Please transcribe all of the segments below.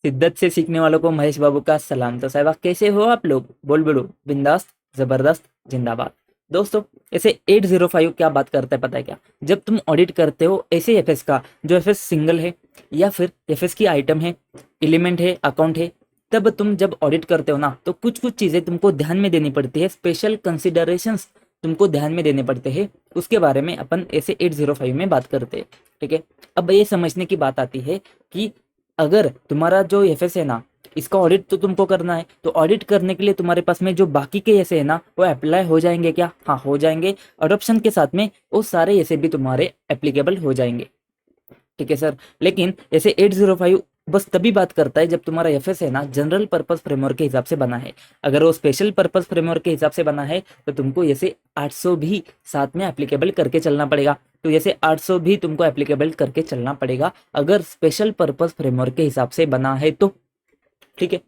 शिद्दत से सीखने वालों को महेश बाबू का सलाम। तो साहिबा कैसे हो आप लोग? बोल बोलो, बिंदास, जबरदस्त, जिंदाबाद। दोस्तों, ऐसे 805 क्या बात करता है पता है क्या? जब तुम ऑडिट करते हो ऐसे एफएस का, जो एफएस सिंगल है या फिर एफएस की आइटम है, एलिमेंट है, अकाउंट है, तब तुम जब ऑडिट करते हो ना, तो कुछ कुछ चीजें तुमको ध्यान में देनी पड़ती है, स्पेशल कंसिडरेशंस तुमको ध्यान में देने पड़ते हैं। उसके बारे में अपन ऐसे 805 में बात करते हैं। ठीक है, अब ये समझने की बात आती है कि अगर तुम्हारा जो एफएस है ना, इसका ऑडिट तो तुमको करना है, तो ऑडिट करने के लिए तुम्हारे पास में जो बाकी के ऐसे है ना, वो अप्लाई हो जाएंगे क्या? हाँ, हो जाएंगे। अडॉप्शन के साथ में वो सारे ऐसे भी तुम्हारे एप्लीकेबल हो जाएंगे। ठीक है सर, लेकिन ऐसे 805 बस तभी बात करता है जब तुम्हारा एफएस है ना जनरल पर्पस फ्रेमवर्क के हिसाब से बना है। अगर वो स्पेशल पर्पस फ्रेमवर्क के हिसाब से बना है तो तुमको ऐसे 800 भी साथ में एप्लीकेबल करके चलना पड़ेगा। तो ऐसे 800 भी तुमको एप्लीकेबल करके चलना पड़ेगा अगर स्पेशल पर्पस फ्रेमवर्क के हिसाब से बना है तो। ठीक है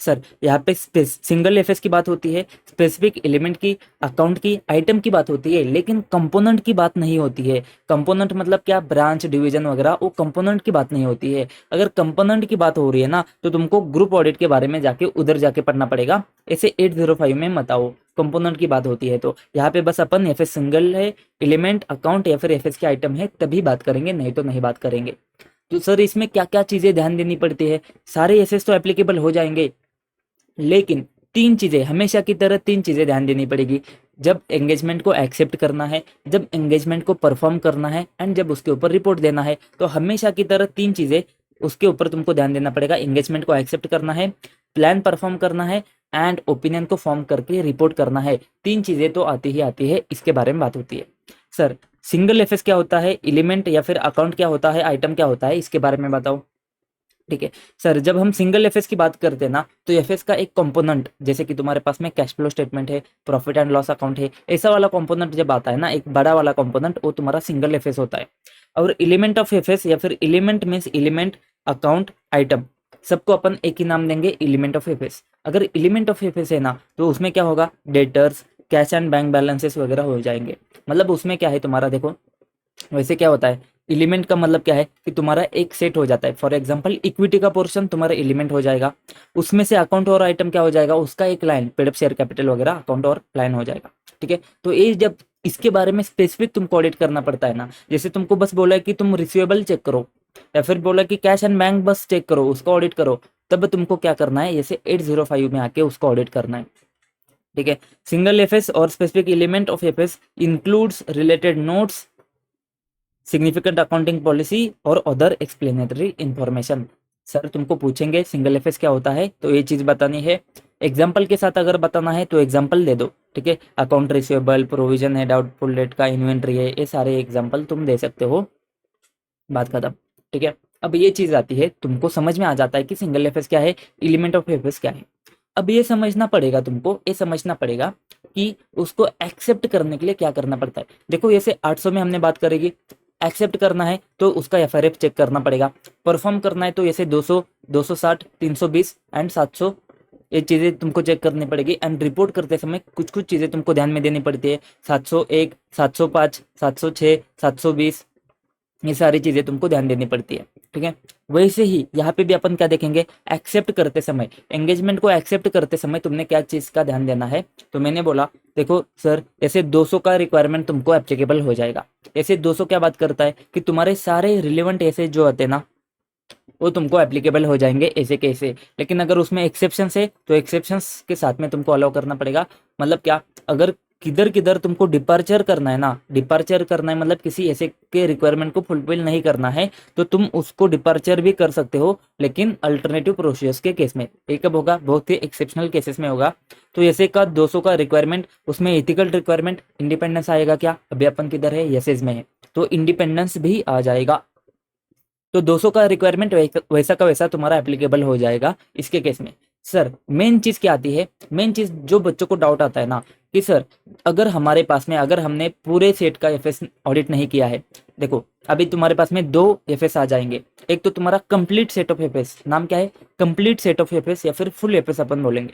सर, यहाँ पे सिंगल एफएस की बात होती है, स्पेसिफिक एलिमेंट की, अकाउंट की, आइटम की बात होती है, लेकिन कंपोनेंट की बात नहीं होती है। कंपोनेंट मतलब क्या? ब्रांच, डिवीजन वगैरह, वो कंपोनेंट की बात नहीं होती है। अगर कंपोनेंट की बात हो रही है ना, तो तुमको ग्रुप ऑडिट के बारे में जाके उधर जाके पढ़ना पड़ेगा। ऐसे 805 में मत आओ, कंपोनेंट की बात होती है। तो यहाँ पे बस अपन एफएस सिंगल है, एलिमेंट, अकाउंट या फिर एफएस के आइटम है तभी बात करेंगे, नहीं तो नहीं बात करेंगे। तो सर इसमें क्या क्या चीजें ध्यान देनी पड़ती है? सारे एफएस तो एप्लीकेबल हो जाएंगे, लेकिन तीन चीजें, हमेशा की तरह तीन चीजें ध्यान देनी पड़ेगी। जब एंगेजमेंट को एक्सेप्ट करना है, जब एंगेजमेंट को परफॉर्म करना है, एंड जब उसके ऊपर रिपोर्ट देना है, तो हमेशा की तरह तीन चीजें उसके ऊपर तुमको ध्यान देना पड़ेगा। एंगेजमेंट को एक्सेप्ट करना है, प्लान परफॉर्म करना है, एंड ओपिनियन को फॉर्म करके रिपोर्ट करना है। तीन चीजें तो आती ही आती है, इसके बारे में बात होती है। सर, सिंगल एफएस क्या होता है, एलिमेंट या फिर अकाउंट क्या होता है, आइटम क्या होता है, इसके बारे में बताओ। ठीक है सर, जब हम सिंगल एफएस की बात करते हैं ना, तो एफएस का एक कंपोनेंट, जैसे कि तुम्हारे पास में कैश फ्लो स्टेटमेंट है, प्रॉफिट एंड लॉस अकाउंट है, ऐसा वाला कंपोनेंट जब आता है ना, एक बड़ा वाला कंपोनेंट, वो तुम्हारा सिंगल एफएस होता है। और एलिमेंट ऑफ एफएस या फिर element means element, account, item, सबको अपन एक ही नाम देंगे, एलिमेंट ऑफ एफएस। अगर एलिमेंट ऑफ एफएस है ना, तो उसमें क्या होगा? Debtors, cash and bank balances वगैरह हो जाएंगे। मतलब उसमें क्या है तुम्हारा, देखो वैसे क्या होता है, एलिमेंट का मतलब क्या है कि तुम्हारा एक सेट हो जाता है। फॉर एग्जांपल, इक्विटी का पोर्शन तुम्हारा एलिमेंट हो जाएगा, उसमें से अकाउंट और आइटम क्या हो जाएगा? उसका एक line, paid up share capital वगैरह, अकाउंट और लाइन हो जाएगा। ठीक है, तो ये जब इसके बारे में स्पेसिफिक तुमको ऑडिट करना पड़ता है ना, जैसे तुमको बस बोला है कि तुम रिसीवेबल चेक करो, या फिर बोला कि कैश एंड बैंक बस चेक करो, उसका ऑडिट करो, तब तुमको क्या करना है, जैसे 805 में आके उसको ऑडिट करना है। ठीक है, सिंगल एफएस और specific element of FS includes related notes, significant accounting policy और अदर एक्सप्लेनेटरी इंफॉर्मेशन। सर तुमको पूछेंगे सिंगल एफएस क्या होता है, तो ये चीज बतानी है। एग्जाम्पल के साथ अगर बताना है तो एग्जाम्पल दे दो। ठीक है, अकाउंट रिसीवेबल, प्रोविजन है, डाउटफुल डेट का, इन्वेंट्री है, ये सारे एग्जाम्पल तुम दे सकते हो। बात खत्म। ठीक है, अब ये चीज आती है, तुमको समझ में आ जाता है कि सिंगल एफएस क्या है, एलिमेंट ऑफ एफएस क्या है। अब ये समझना पड़ेगा तुमको, ये समझना पड़ेगा कि उसको एक्सेप्ट करने के लिए क्या करना पड़ता है। देखो जैसे 800 में हमने बात करेगी, एक्सेप्ट करना है तो उसका एफआरएफ चेक करना पड़ेगा। परफॉर्म करना है तो जैसे 200, 260, 320 एंड 700, ये चीजें तुमको चेक करनी पड़ेगी। एंड रिपोर्ट करते समय कुछ कुछ चीजें तुमको ध्यान में देनी पड़ती है, 701, 705, 706, 720, ये सारी चीजें तुमको ध्यान देनी पड़ती है। ठीक है, वैसे ही यहाँ पे भी अपन क्या देखेंगे, एक्सेप्ट करते समय, एंगेजमेंट को एक्सेप्ट करते समय तुमने क्या चीज का ध्यान देना है। तो मैंने बोला, देखो सर ऐसे 200 का रिक्वायरमेंट तुमको एप्लीकेबल हो जाएगा। ऐसे 200 क्या बात करता है कि तुम्हारे सारे रिलेवेंट ऐसे जो होते हैं ना, वो तुमको एप्लीकेबल हो जाएंगे ऐसे के ऐसे। लेकिन अगर उसमें एक्सेप्शंस है तो एक्सेप्शंस के साथ में तुमको अलाउ करना पड़ेगा। मतलब क्या, अगर किधर किधर तुमको डिपार्चर करना है ना, डिपार्चर करना है मतलब किसी ऐसे के रिक्वायरमेंट को फुलफिल नहीं करना है, तो तुम उसको डिपार्चर भी कर सकते हो, लेकिन अल्टरनेटिव प्रोसीजर्स के केस में। ये कब होगा? बहुत ही एक्सेप्शनल केसेस में होगा। तो ऐसे का 200 का रिक्वायरमेंट, उसमें एथिकल रिक्वायरमेंट, इंडिपेंडेंस आएगा क्या? अभी अपन किधर है, यसेज में है, तो इंडिपेंडेंस भी आ जाएगा। तो 200 का रिक्वायरमेंट वैसा का वैसा तुम्हारा एप्लीकेबल हो जाएगा इसके केस में। सर मेन चीज क्या आती है, मेन चीज जो बच्चों को डाउट आता है ना, कि सर अगर हमारे पास में, अगर हमने पूरे सेट का एफएस ऑडिट नहीं किया है, देखो अभी तुम्हारे पास में दो एफएस आ जाएंगे। एक तो तुम्हारा कंप्लीट सेट ऑफ एफएस, नाम क्या है, कंप्लीट सेट ऑफ एफएस या फिर फुल एफएस अपन बोलेंगे।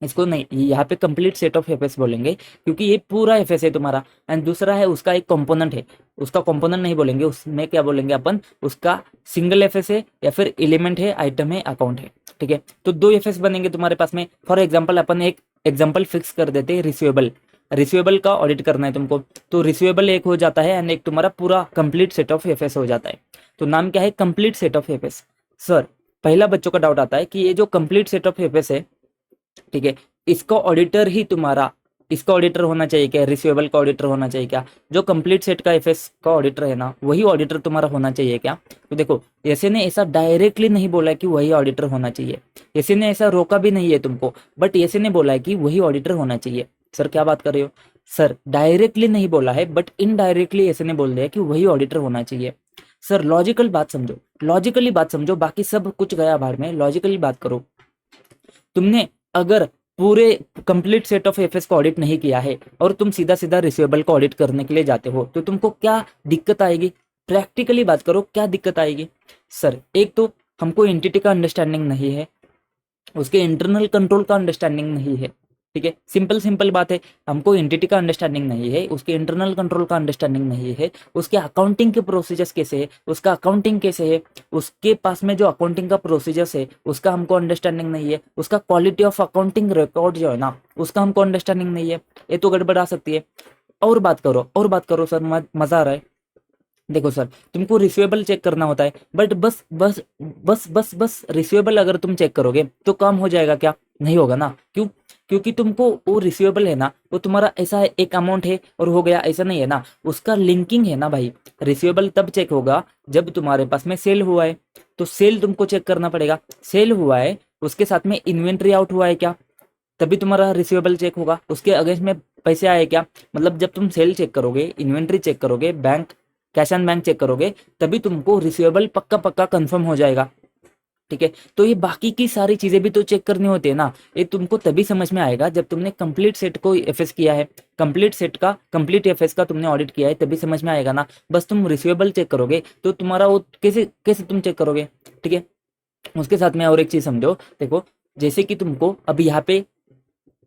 इसको नहीं, यहाँ पे कंप्लीट सेट ऑफ एफएस बोलेंगे क्योंकि ये पूरा एफएस है तुम्हारा। एंड दूसरा है उसका एक कंपोनेंट है, उसका कंपोनेंट नहीं बोलेंगे, उसमें क्या बोलेंगे अपन, उसका सिंगल एफएस है या फिर एलिमेंट है, आइटम है, अकाउंट है। ठीक है, तो 2 एफएस बनेंगे तुम्हारे पास में। फॉर एग्जाम्पल अपन एक एग्जाम्पल फिक्स कर देते हैं, रिसीवेबल। रिसीवेबल का ऑडिट करना है तुमको, तो रिसीवेबल एक हो जाता है एंड एक तुम्हारा पूरा कंप्लीट सेट ऑफ एफएस हो जाता है। तो नाम क्या है, complete set of FS. Sir पहला बच्चों का डाउट आता है कि ये जो कंप्लीट सेट ऑफ एफएस है, ठीक है, इसका ऑडिटर ही तुम्हारा, इसका ऑडिटर होना चाहिए क्या, रिसीवेबल का ऑडिटर होना चाहिए क्या, जो कंप्लीट सेट का एफएस का ऑडिटर है ना, वही ऑडिटर तुम्हारा होना चाहिए क्या? तो देखो ऐसे ने ऐसा डायरेक्टली नहीं बोला है कि वही ऑडिटर होना चाहिए, ऐसे ने ऐसा रोका भी नहीं है तुमको, बट ऐसे ने बोला है कि वही ऑडिटर होना चाहिए। सर क्या बात कर रहे हो? सर डायरेक्टली नहीं बोला है बट इनडायरेक्टली ऐसे ने बोल दिया कि वही ऑडिटर होना चाहिए। सर लॉजिकल बात समझो, लॉजिकली बात समझो, बाकी सब कुछ गया भाड़ में, लॉजिकली बात करो। तुमने अगर पूरे कंप्लीट सेट ऑफ एफएस को ऑडिट नहीं किया है और तुम सीधा सीधा रिसीवेबल को ऑडिट करने के लिए जाते हो, तो तुमको क्या दिक्कत आएगी? प्रैक्टिकली बात करो, क्या दिक्कत आएगी? सर एक तो हमको एंटिटी का अंडरस्टैंडिंग नहीं है, उसके इंटरनल कंट्रोल का अंडरस्टैंडिंग नहीं है। ठीक है, सिंपल सिंपल बात है, हमको एंटिटी का अंडरस्टैंडिंग नहीं है, उसके इंटरनल कंट्रोल का अंडरस्टैंडिंग नहीं है, उसके अकाउंटिंग के प्रोसीजर्स कैसे है, उसका अकाउंटिंग कैसे है, उसके पास में जो अकाउंटिंग का प्रोसीजर्स है उसका हमको अंडरस्टैंडिंग नहीं है, उसका क्वालिटी ऑफ अकाउंटिंग रिकॉर्ड जो है ना उसका हमको अंडरस्टैंडिंग नहीं है। ये तो गड़बड़ा सकती है। और बात करो, और बात करो सर, मजा आ रहा है। देखो सर, तुमको रिसीवेबल चेक करना होता है, बट बस बस बस बस बस रिसीवेबल अगर तुम चेक करोगे तो काम हो जाएगा क्या? नहीं होगा ना। क्यों? क्योंकि तुमको वो रिसीवेबल है ना, वो तुम्हारा ऐसा है, एक अमाउंट है और हो गया, ऐसा नहीं है ना, उसका लिंकिंग है ना भाई। रिसीवेबल तब चेक होगा जब तुम्हारे पास में सेल हुआ है, तो सेल तुमको चेक करना पड़ेगा, सेल हुआ है उसके साथ में इन्वेंट्री आउट हुआ है क्या, तभी तुम्हारा रिसीवेबल चेक होगा। उसके अगेंस्ट में पैसे आए क्या, मतलब जब तुम सेल चेक करोगे, इन्वेंट्री चेक करोगे, bank cash and bank cheque करोगे, तभी तुमको रिसीवेबल पक्का पक्का कंफर्म हो जाएगा। ठीक है, तो ये बाकी की सारी चीजें भी तो चेक करनी होती है ना, ये तुमको तभी समझ में आएगा जब तुमने कंप्लीट सेट को एफएस किया है, कंप्लीट सेट का, कंप्लीट एफएस का तुमने ऑडिट किया है, तभी समझ में आएगा ना। बस तुम रिसीवेबल चेक करोगे तो तुम्हारा वो कैसे कैसे तुम चेक करोगे? ठीक है, उसके साथ में और एक चीज समझो, देखो जैसे कि तुमको अभी यहाँ पे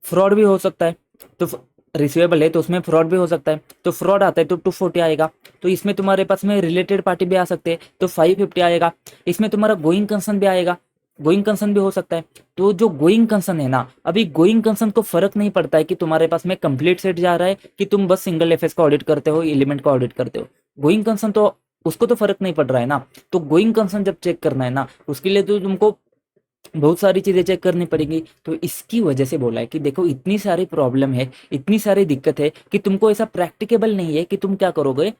फ्रॉड भी हो सकता है, तो रिसीवेबल है तो उसमें फ्रॉड भी हो सकता है, तो फ्रॉड आता है तो 240 आएगा, तो इसमें तुम्हारे पास में रिलेटेड पार्टी भी आ सकते हैं तो 550 आएगा, इसमें तुम्हारा गोइंग कंसर्न भी आएगा, गोइंग कंसर्न भी हो सकता है। तो जो गोइंग कंसर्न है ना, अभी गोइंग कंसर्न को फर्क नहीं पड़ता है कि तुम्हारे पास में कंप्लीट सेट जा रहा है कि तुम बस सिंगल एफएस का ऑडिट करते हो, एलिमेंट का ऑडिट करते हो, गोइंग कंसर्न तो उसको तो फर्क नहीं पड़ रहा है ना। तो गोइंग कंसर्न जब चेक करना है ना, उसके लिए तो तुमको बहुत सारी चीजें चेक करनी पड़ेगी। तो इसकी वजह से बोला है कि देखो इतनी सारी प्रॉब्लम है, इतनी सारी दिक्कत है कि तुमको ऐसा प्रैक्टिकेबल नहीं है कि तुम क्या करोगे,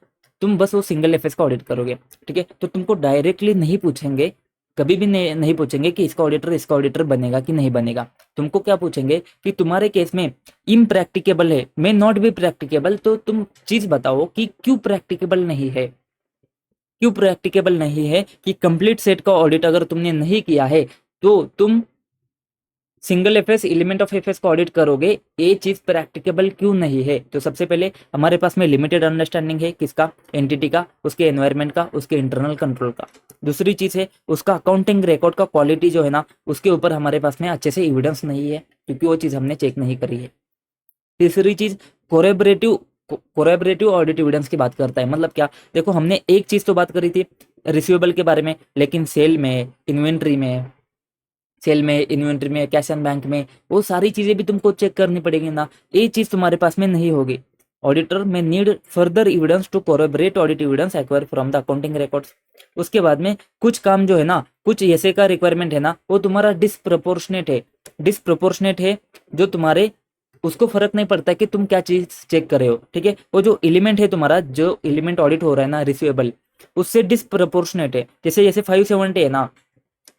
तुम बस वो सिंगल एफएस का ऑडिट करोगे। ठीक है, तो तुमको डायरेक्टली नहीं पूछेंगे, कभी भी नहीं पूछेंगे कि इसका ऑडिटर बनेगा कि नहीं बनेगा। तुमको क्या पूछेंगे कि तुम्हारे केस में इम्प्रैक्टिकेबल है, मे नॉट बी प्रैक्टिकेबल, तो तुम चीज बताओ कि क्यों प्रैक्टिकेबल नहीं है, क्यों प्रैक्टिकेबल नहीं है कि कंप्लीट सेट का ऑडिट अगर तुमने नहीं किया है तो तुम single FS, element of FS का ऑडिट करोगे, ये चीज प्रैक्टिकेबल क्यों नहीं है? तो सबसे पहले हमारे पास में लिमिटेड अंडरस्टैंडिंग है, किसका? एंटिटी का, उसके एनवायरनमेंट का, उसके इंटरनल कंट्रोल का। दूसरी चीज है उसका अकाउंटिंग रिकॉर्ड का क्वालिटी जो है ना, उसके ऊपर हमारे पास में अच्छे से एविडेंस नहीं है क्योंकि वो चीज हमने चेक नहीं करी है। तीसरी चीज कोरेबरेटिव, कोरेबरेटिव ऑडिट एविडेंस की बात करता है, मतलब क्या? देखो हमने एक चीज तो बात करी थी रिसीवेबल के बारे में, लेकिन सेल में, इन्वेंट्री में, सेल में, इन्वेंट्री में, कैश एंड बैंक में, वो सारी चीजें भी तुमको चेक करनी पड़ेगी ना, ये चीज तुम्हारे पास में नहीं होगी। Auditor may need further evidence to corroborate audit evidence acquire from the accounting records. उसके बाद में कुछ काम जो है ना, कुछ ऐसे का रिक्वायरमेंट है ना, वो तुम्हारा डिसप्रोपोर्शनेट है, डिसप्रोपोर्शनेट है, जो तुम्हारे उसको फर्क नहीं पड़ता कि तुम क्या चीज चेक कर रहे हो। ठीक है, वो जो एलिमेंट है तुम्हारा, जो एलिमेंट ऑडिट हो रहा है ना रिसीवेबल, उससे डिसप्रोपोर्शनेट है, जैसे जैसे 570 है ना,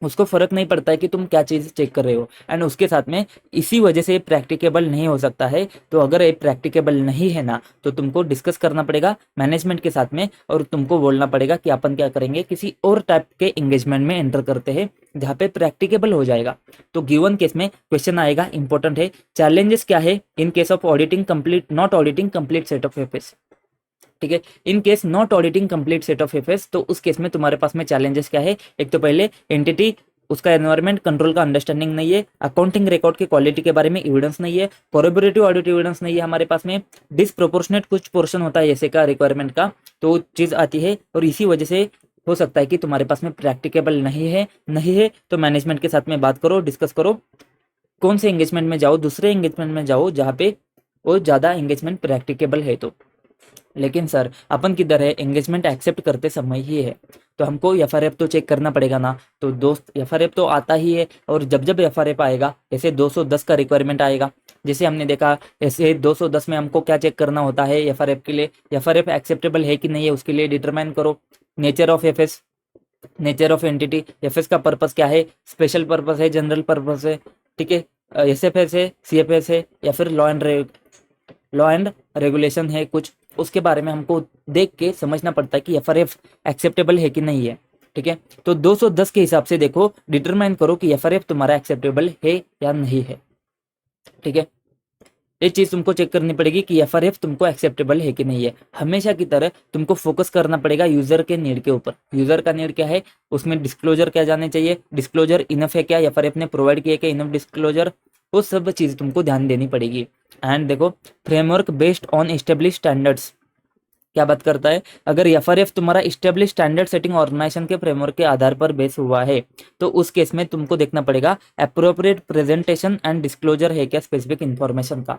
उसको फर्क नहीं पड़ता है कि तुम क्या चीज चेक कर रहे हो। एंड उसके साथ में इसी वजह से प्रैक्टिकेबल नहीं हो सकता है। तो अगर ये प्रैक्टिकेबल नहीं है ना, तो तुमको डिस्कस करना पड़ेगा मैनेजमेंट के साथ में, और तुमको बोलना पड़ेगा कि अपन क्या करेंगे, किसी और टाइप के एंगेजमेंट में एंटर करते हैं जहाँ पे प्रैक्टिकेबल हो जाएगा। तो गिवन केस में क्वेश्चन आएगा, इंपॉर्टेंट है, चैलेंजेस क्या है in case of auditing complete, not auditing complete set of FS. ठीक है, in case not auditing complete set of FS, तो उस केस में तुम्हारे पास में चैलेंजेस क्या है? एक तो पहले एंटिटी उसका एनवायरमेंट कंट्रोल का अंडरस्टैंडिंग नहीं है, अकाउंटिंग रिकॉर्ड की क्वालिटी के बारे में एविडेंस नहीं है, कोलैबोरेटिव ऑडिट एविडेंस नहीं है हमारे पास में, डिसप्रोपोर्शनेट कुछ पोर्शन होता है ऐसे का रिक्वायरमेंट का, तो चीज़ आती है और इसी वजह से हो सकता है कि तुम्हारे पास में प्रैक्टिकेबल नहीं है तो मैनेजमेंट के साथ में बात करो, डिस्कस करो, कौन से एंगेजमेंट में जाओ, दूसरे एंगेजमेंट में जाओ जहाँ पे वो ज़्यादा एंगेजमेंट प्रैक्टिकेबल है। तो लेकिन सर अपन किधर है, एंगेजमेंट एक्सेप्ट करते समय ही है तो हमको एफआरएफ तो चेक करना पड़ेगा ना। तो दोस्त एफआरएफ तो आता ही है और जब जब एफआरएफ आएगा ऐसे 210 का रिक्वायरमेंट आएगा, जैसे हमने देखा ऐसे 210 में हमको क्या चेक करना होता है एफआरएफ के लिए, एफआरएफ एक्सेप्टेबल है कि नहीं है उसके लिए डिटरमाइन करो, nature of FS, nature of entity, FS का पर्पस क्या है, स्पेशल पर्पस है, जनरल पर्पस है, ठीक है, एसएफएस है, सीएफएस है या फिर लॉ एंड रेगुलेशन है कुछ, उसके बारे में हमको देख के समझना पड़ता है कि एफआरएफ एक्सेप्टेबल है कि नहीं है। ठीक है, तो 210 के हिसाब से देखो, डिटरमाइन करो कि एफआरएफ तुम्हारा एक्सेप्टेबल है या नहीं है। ठीक है, ये चीज तुमको चेक करनी पड़ेगी कि एफआरएफ तुमको एक्सेप्टेबल है कि नहीं है। हमेशा की तरह तुमको फोकस करना पड़ेगा यूजर के नीड के ऊपर, यूजर का नीड क्या है, उसमें डिस्क्लोजर क्या जाने चाहिए, डिस्क्लोजर इनफ है क्या, एफआरएफ ने प्रोवाइड किया क्या इनफ डिस्क्लोजर, वो सब चीज तुमको ध्यान देनी पड़ेगी। एंड देखो, framework based on establish standards क्या बात करता है, अगर एफआरएफ तुम्हारा इस्टेब्लिश स्टैंडर्ड सेटिंग ऑर्गेनाइजेशन के फ्रेमवर्क के आधार पर बेस हुआ है तो उस केस में तुमको देखना पड़ेगा अप्रोप्रिएट प्रेजेंटेशन एंड डिस्क्लोजर है क्या स्पेसिफिक इन्फॉर्मेशन का।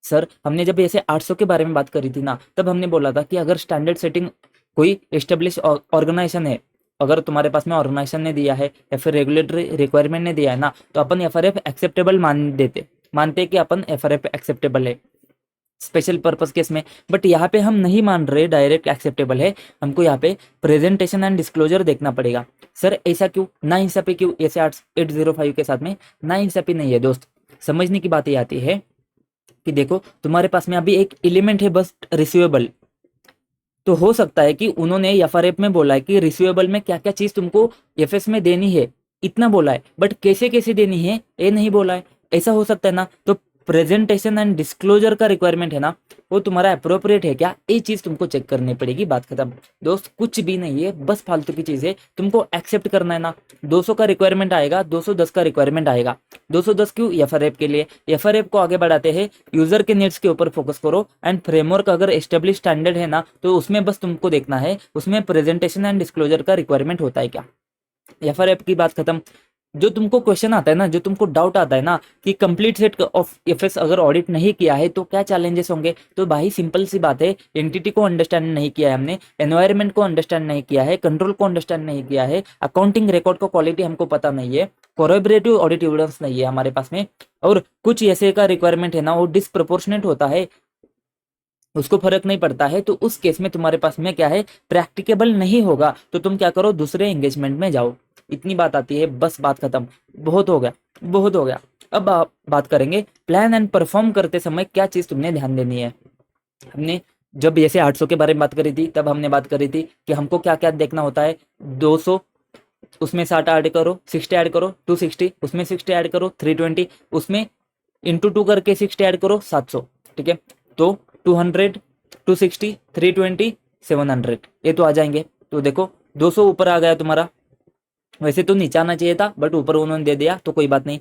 सर हमने जब ऐसे 800 के बारे में बात करी थी ना, तब हमने बोला था कि अगर स्टैंडर्ड सेटिंग कोई एस्टेब्लिश ऑर्गेनाइजेशन है, अगर तुम्हारे पास में ऑर्गेनाइजेशन ने दिया है या फिर रेगुलेटरी रिक्वायरमेंट ने दिया है ना, तो अपन एफआरएफ एक्सेप्टेबल मानते कि अपन एफआरएफ एक्सेप्टेबल है स्पेशल पर्पस केस में। बट यहाँ पे हम नहीं मान रहे डायरेक्ट एक्सेप्टेबल है, हमको यहाँ पे प्रेजेंटेशन एंड डिस्क्लोजर देखना पड़ेगा। सर ऐसा क्यों, ना इंसाफी क्यों ऐसे 805 के साथ में ना इंसाफी नहीं है दोस्त। समझने की बात ये आती है कि देखो तुम्हारे पास में अभी एक एलिमेंट है बस रिसीवेबल, तो हो सकता है कि उन्होंने एफआरएफ में बोला है कि रिसीवेबल में क्या क्या चीज तुमको एफएस में देनी है, इतना बोला है, बट कैसे कैसे देनी है ये नहीं बोला है। ऐसा हो सकता है ना, तो प्रेजेंटेशन एंड डिस्क्लोजर का रिक्वायरमेंट है ना, वो तुम्हारा अप्रोप्रिएट है क्या, ये चीज तुमको चेक करनी पड़ेगी, बात खत्म दोस्त। कुछ भी नहीं है, बस फालतू की चीज है, तुमको एक्सेप्ट करना है ना। 200 का रिक्वायरमेंट आएगा, 210 का रिक्वायरमेंट आएगा, 210 क्यों, एफआरएफ के लिए। एफआरएफ को आगे बढ़ाते हैं, यूजर के नीड्स के ऊपर फोकस करो एंड फ्रेमवर्क अगर एस्टेब्लिश स्टैंडर्ड है ना, तो उसमें बस तुमको देखना है उसमें प्रेजेंटेशन एंड डिस्क्लोजर का रिक्वायरमेंट होता है क्या। एफआरएफ की बात खत्म। जो तुमको क्वेश्चन आता है ना, जो तुमको डाउट आता है ना कि कंप्लीट सेट ऑफ एफएस अगर ऑडिट नहीं किया है तो क्या चैलेंजेस होंगे, तो भाई सिंपल सी बात है, एंटिटी को अंडरस्टैंड नहीं किया है हमने, एनवायरनमेंट को अंडरस्टैंड नहीं किया है, कंट्रोल को अंडरस्टैंड नहीं किया है, अकाउंटिंग रिकॉर्ड को क्वालिटी हमको पता नहीं है, कोलैबोरेटिव ऑडिट एविडेंस नहीं है हमारे पास में, और कुछ ऐसे का रिक्वायरमेंट है ना वो डिसप्रोपोर्शनेट होता है, उसको फर्क नहीं पड़ता है, तो उस केस में तुम्हारे पास में क्या है, प्रैक्टिकेबल नहीं होगा, तो तुम क्या करो, दूसरे एंगेजमेंट में जाओ। इतनी बात आती है, बस बात खत्म, बहुत हो गया बहुत हो गया। अब बात करेंगे प्लान एंड परफॉर्म करते समय क्या चीज तुमने ध्यान देनी है। हमने जब जैसे 800 के बारे में बात करी थी, तब हमने बात करी थी कि हमको क्या क्या देखना होता है, 200 उसमें 60 ऐड करो, 60 ऐड करो, 260 उसमें 60 ऐड करो, 320 उसमें इंटू 2 करके 60 ऐड करो, 700। ठीक है, तो 200 260 320 700 ये तो आ जाएंगे। तो देखो 200 ऊपर आ गया तुम्हारा, वैसे तो नीचे आना चाहिए था बट ऊपर उन्होंने दे दिया तो कोई बात नहीं,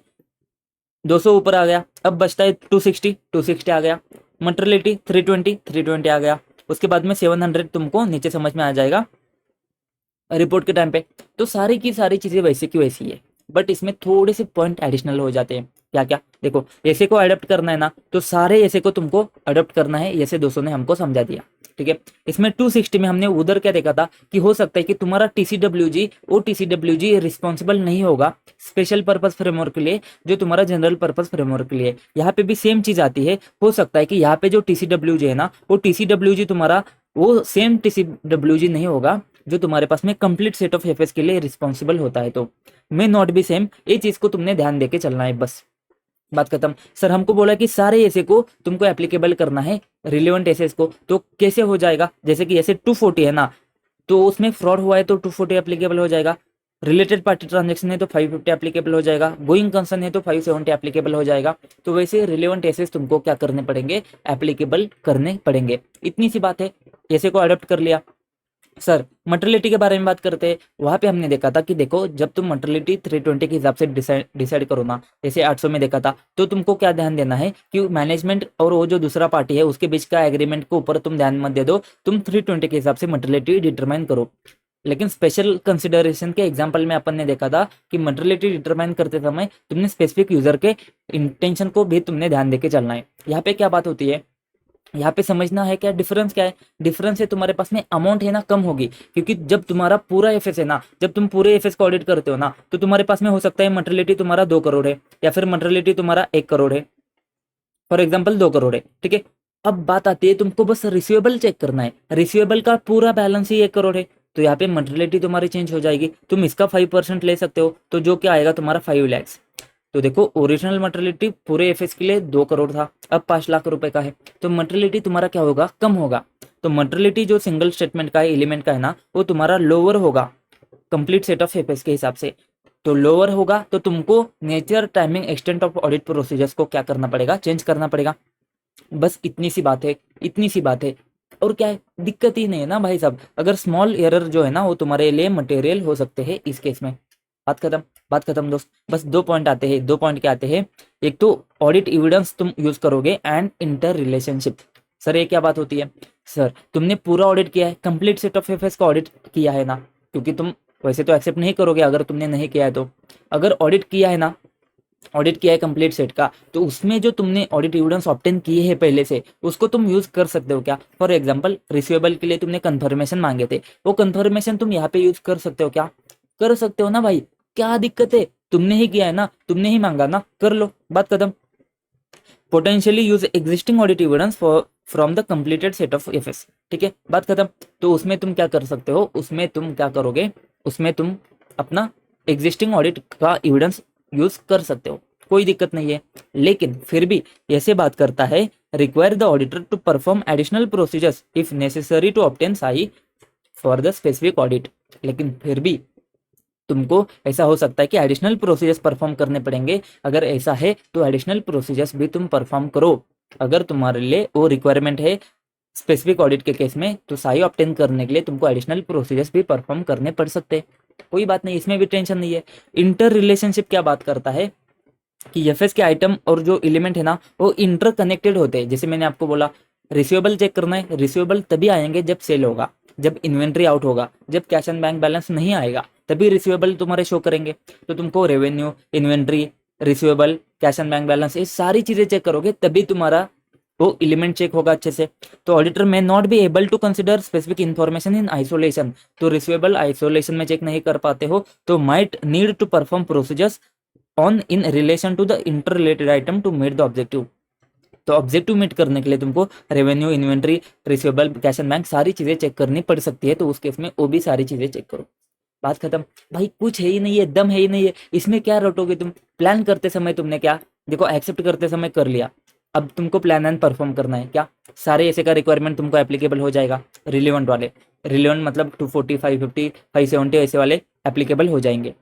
200 ऊपर आ गया। अब बचता है 260 आ गया, मटेरियलिटी 320 आ गया, उसके बाद में 700 तुमको नीचे समझ में आ जाएगा रिपोर्ट के टाइम पे। तो सारी की सारी चीजें वैसे की वैसी है, बट इसमें थोड़े से पॉइंट एडिशनल हो जाते हैं। क्या क्या, देखो ऐसे को अडोप्ट करना है ना, तो सारे ऐसे को तुमको अडोप्ट करना है, ऐसे 200 ने हमको समझा दिया। ठीक है, इसमें 260 में हमने उधर क्या देखा था कि हो सकता है कि तुम्हारा टीसीडब्ल्यूजी वो टीसीडब्ल्यूजी रिस्पॉन्सिबल नहीं होगा स्पेशल पर्पस फ्रेमवर्क के लिए, जो तुम्हारा जनरल पर्पस फ्रेमवर्क के लिए। यहाँ पे भी सेम चीज आती है, हो सकता है कि यहाँ पे जो टीसीडब्ल्यूजी है ना, वो टीसीडब्ल्यूजी तुम्हारा वो सेम टीसीडब्ल्यूजी नहीं होगा जो तुम्हारे पास में कंप्लीट सेट ऑफ एफएस के लिए रिस्पॉन्सिबल होता है, तो मे नॉट बी सेम। ये चीज को तुमने ध्यान देके चलना है, बस बात खत्म। सर हमको बोला कि सारे ऐसे को तुमको एप्लीकेबल करना है, रिलेवेंट एसेस को, तो कैसे हो जाएगा, जैसे कि ऐसे 240 है ना, तो उसमें फ्रॉड हुआ है तो 240 एप्लीकेबल हो जाएगा, रिलेटेड पार्टी ट्रांजेक्शन है तो 550 एप्लीकेबल हो जाएगा, गोइंग कंसर्न है तो 570 एप्लीकेबल हो जाएगा। तो वैसे रिलेवेंट एसेस तुमको क्या करने पड़ेंगे, एप्लीकेबल करने पड़ेंगे, इतनी सी बात है। ऐसे को अडोप्ट कर लिया, सर मटेरियलिटी के बारे में बात करते हैं, वहाँ पे हमने देखा था कि देखो जब तुम मटेरियलिटी 320 के हिसाब से डिसाइड करो ना, जैसे 800 में देखा था, तो तुमको क्या ध्यान देना है कि मैनेजमेंट और वो जो दूसरा पार्टी है उसके बीच का एग्रीमेंट के ऊपर तुम ध्यान मत दे दो, तुम 320 के हिसाब से मटेरियलिटी डिटरमाइन करो। लेकिन स्पेशल कंसिडरेशन के एग्जाम्पल में अपन ने देखा था कि मटेरियलिटी डिटरमाइन करते समय तुमने स्पेसिफिक यूजर के इंटेंशन को भी तुमने ध्यान देके चलना है। यहाँ पे क्या बात होती है, यहाँ पे समझना है क्या डिफरेंस क्या है। डिफरेंस है तुम्हारे पास में अमाउंट है ना कम होगी, क्योंकि जब तुम्हारा पूरा एफएस है ना, जब तुम पूरे एफएस को ऑडिट करते हो ना, तो तुम्हारे पास में हो सकता है मटेरियलिटी तुम्हारा 2 करोड़ है, या फिर मटेरियलिटी तुम्हारा 1 करोड़ है, फॉर एग्जाम्पल 2 करोड़ है, ठीक है। अब बात आती है तुमको बस रिसीवेबल चेक करना है, रिसीवेबल का पूरा बैलेंस ही 1 करोड़ है, तो यहाँ पे मटेरियलिटी तुम्हारी चेंज हो जाएगी, तुम इसका 5% ले सकते हो, तो जो क्या आएगा तुम्हारा 5 लाख। तो देखो ओरिजिनल मटेरियलिटी पूरे एफएस के लिए 2 करोड़ था, अब 5 लाख रुपए का है, तो मटेरियलिटी तुम्हारा क्या होगा, कम होगा। तो मटेरियलिटी जो सिंगल स्टेटमेंट का है, एलिमेंट का है ना, वो तुम्हारा लोअर होगा कंप्लीट सेट ऑफ एफएस के हिसाब से। तो लोअर होगा तो तुमको nature, timing, extent of audit procedures को क्या करना पड़ेगा, चेंज करना पड़ेगा। बस इतनी सी बात है, इतनी सी बात है, और क्या है, दिक्कत ही नहीं है ना भाई साहब। अगर स्मॉल एरर जो है ना वो तुम्हारे लिए मटेरियल हो सकते हैं इस केस में। बात खत्म, बात खत्म दोस्त। बस 2 पॉइंट आते हैं, 2 पॉइंट क्या आते हैं, एक तो ऑडिट एविडेंस तुम यूज करोगे एंड इंटर रिलेशनशिप। सर ये क्या बात होती है, सर तुमने पूरा ऑडिट किया है, कंप्लीट सेट ऑफ एफएस का ऑडिट किया है ना, क्योंकि तुम वैसे तो एक्सेप्ट नहीं करोगे अगर तुमने नहीं किया है तो। अगर ऑडिट किया है ना, ऑडिट किया है कंप्लीट सेट का, तो उसमें जो तुमने ऑडिट एविडेंस ऑब्टेन किए हैं पहले से, उसको तुम यूज कर सकते हो क्या। फॉर एग्जांपल रिसीवेबल के लिए तुमने कंफर्मेशन मांगे थे, वो कंफर्मेशन तुम यहाँ पे यूज कर सकते हो क्या, कर सकते हो ना भाई, क्या दिक्कत है, तुमने ही किया है ना, तुमने ही मांगा ना, कर लो, बात खत्म। Potentially use existing audit evidence for from the completed set of FS, ठीक है, बात खत्म। तो उसमें तुम क्या कर सकते हो, उसमें तुम क्या करोगे, उसमें तुम अपना एग्जिस्टिंग ऑडिट का एविडेंस यूज कर सकते हो, कोई दिक्कत नहीं है। लेकिन फिर भी ऐसे बात करता है, require the auditor to perform additional procedures if necessary to obtain SAI for the specific audit. लेकिन फिर भी तुमको ऐसा हो सकता है कि एडिशनल प्रोसीजर्स परफॉर्म करने पड़ेंगे, अगर ऐसा है तो एडिशनल प्रोसीजर्स भी तुम परफॉर्म करो। अगर तुम्हारे लिए वो रिक्वायरमेंट है स्पेसिफिक ऑडिट के केस में, तो साई ऑब्टेन करने के लिए तुमको एडिशनल प्रोसीजर्स भी परफॉर्म करने पड़ सकते हैं, कोई बात नहीं, इसमें भी टेंशन नहीं है। इंटर रिलेशनशिप क्या बात करता है कि एफएस के आइटम और जो एलिमेंट है ना वो इंटर कनेक्टेड होते हैं। जैसे मैंने आपको बोला रिसीवेबल चेक करना है, रिसीवेबल तभी आएंगे जब सेल होगा, जब इन्वेंट्री आउट होगा, जब कैश एंड बैंक बैलेंस नहीं आएगा तभी रिसीवेबल तुम्हारे शो करेंगे। तो तुमको revenue, inventory, receivable, cash and bank balance, ये सारी चीजें चेक करोगे तभी तुम्हारा वो एलिमेंट चेक होगा अच्छे से। तो auditor may not be able to consider specific information in isolation, तो रिसीवेबल आइसोलेशन में चेक नहीं कर पाते हो तो might need to perform procedures on in relation to the interrelated item to meet the objective. तो objective meet करने के लिए तुमको revenue, inventory, receivable, cash and bank सारी चीजें चेक करनी पड़ सकती है, तो उस केस में वो भी सारी चीजें चेक करो, बात खत्म। भाई कुछ है ही नहीं है, दम है ही नहीं है, इसमें क्या रटोगे तुम। प्लान करते समय तुमने क्या देखो, एक्सेप्ट करते समय कर लिया, अब तुमको प्लान एंड परफॉर्म करना है क्या, सारे ऐसे का रिक्वायरमेंट तुमको एप्लीकेबल हो जाएगा, रिलेवेंट वाले, रिलेवेंट मतलब 240, 550, 570 ऐसे वाले एप्लीकेबल हो जाएंगे।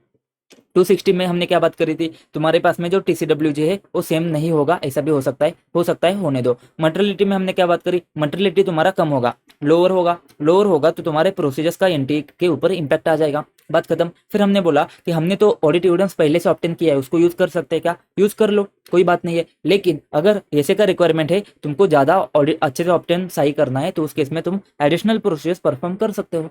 260 में हमने क्या बात करी थी, तुम्हारे पास में जो TCWG है वो सेम नहीं होगा, ऐसा भी हो सकता है, हो सकता है होने दो। मटेरियलिटी में हमने क्या बात करी, मटेरियलिटी तुम्हारा कम होगा, लोअर होगा, लोअर होगा तो तुम्हारे प्रोसीजर्स का एंट्री के ऊपर इंपैक्ट आ जाएगा, बात खत्म। फिर हमने बोला कि हमने तो ऑडिट एविडेंस पहले से ऑब्टेन किया है, उसको यूज कर सकते हैं क्या, यूज कर लो, कोई बात नहीं है। लेकिन अगर ऐसे का रिक्वायरमेंट है, तुमको ज्यादा ऑडिट अच्छे से ऑब्टेन सही करना है, तो उस केस में तुम एडिशनल प्रोसीजर्स परफॉर्म कर सकते हो,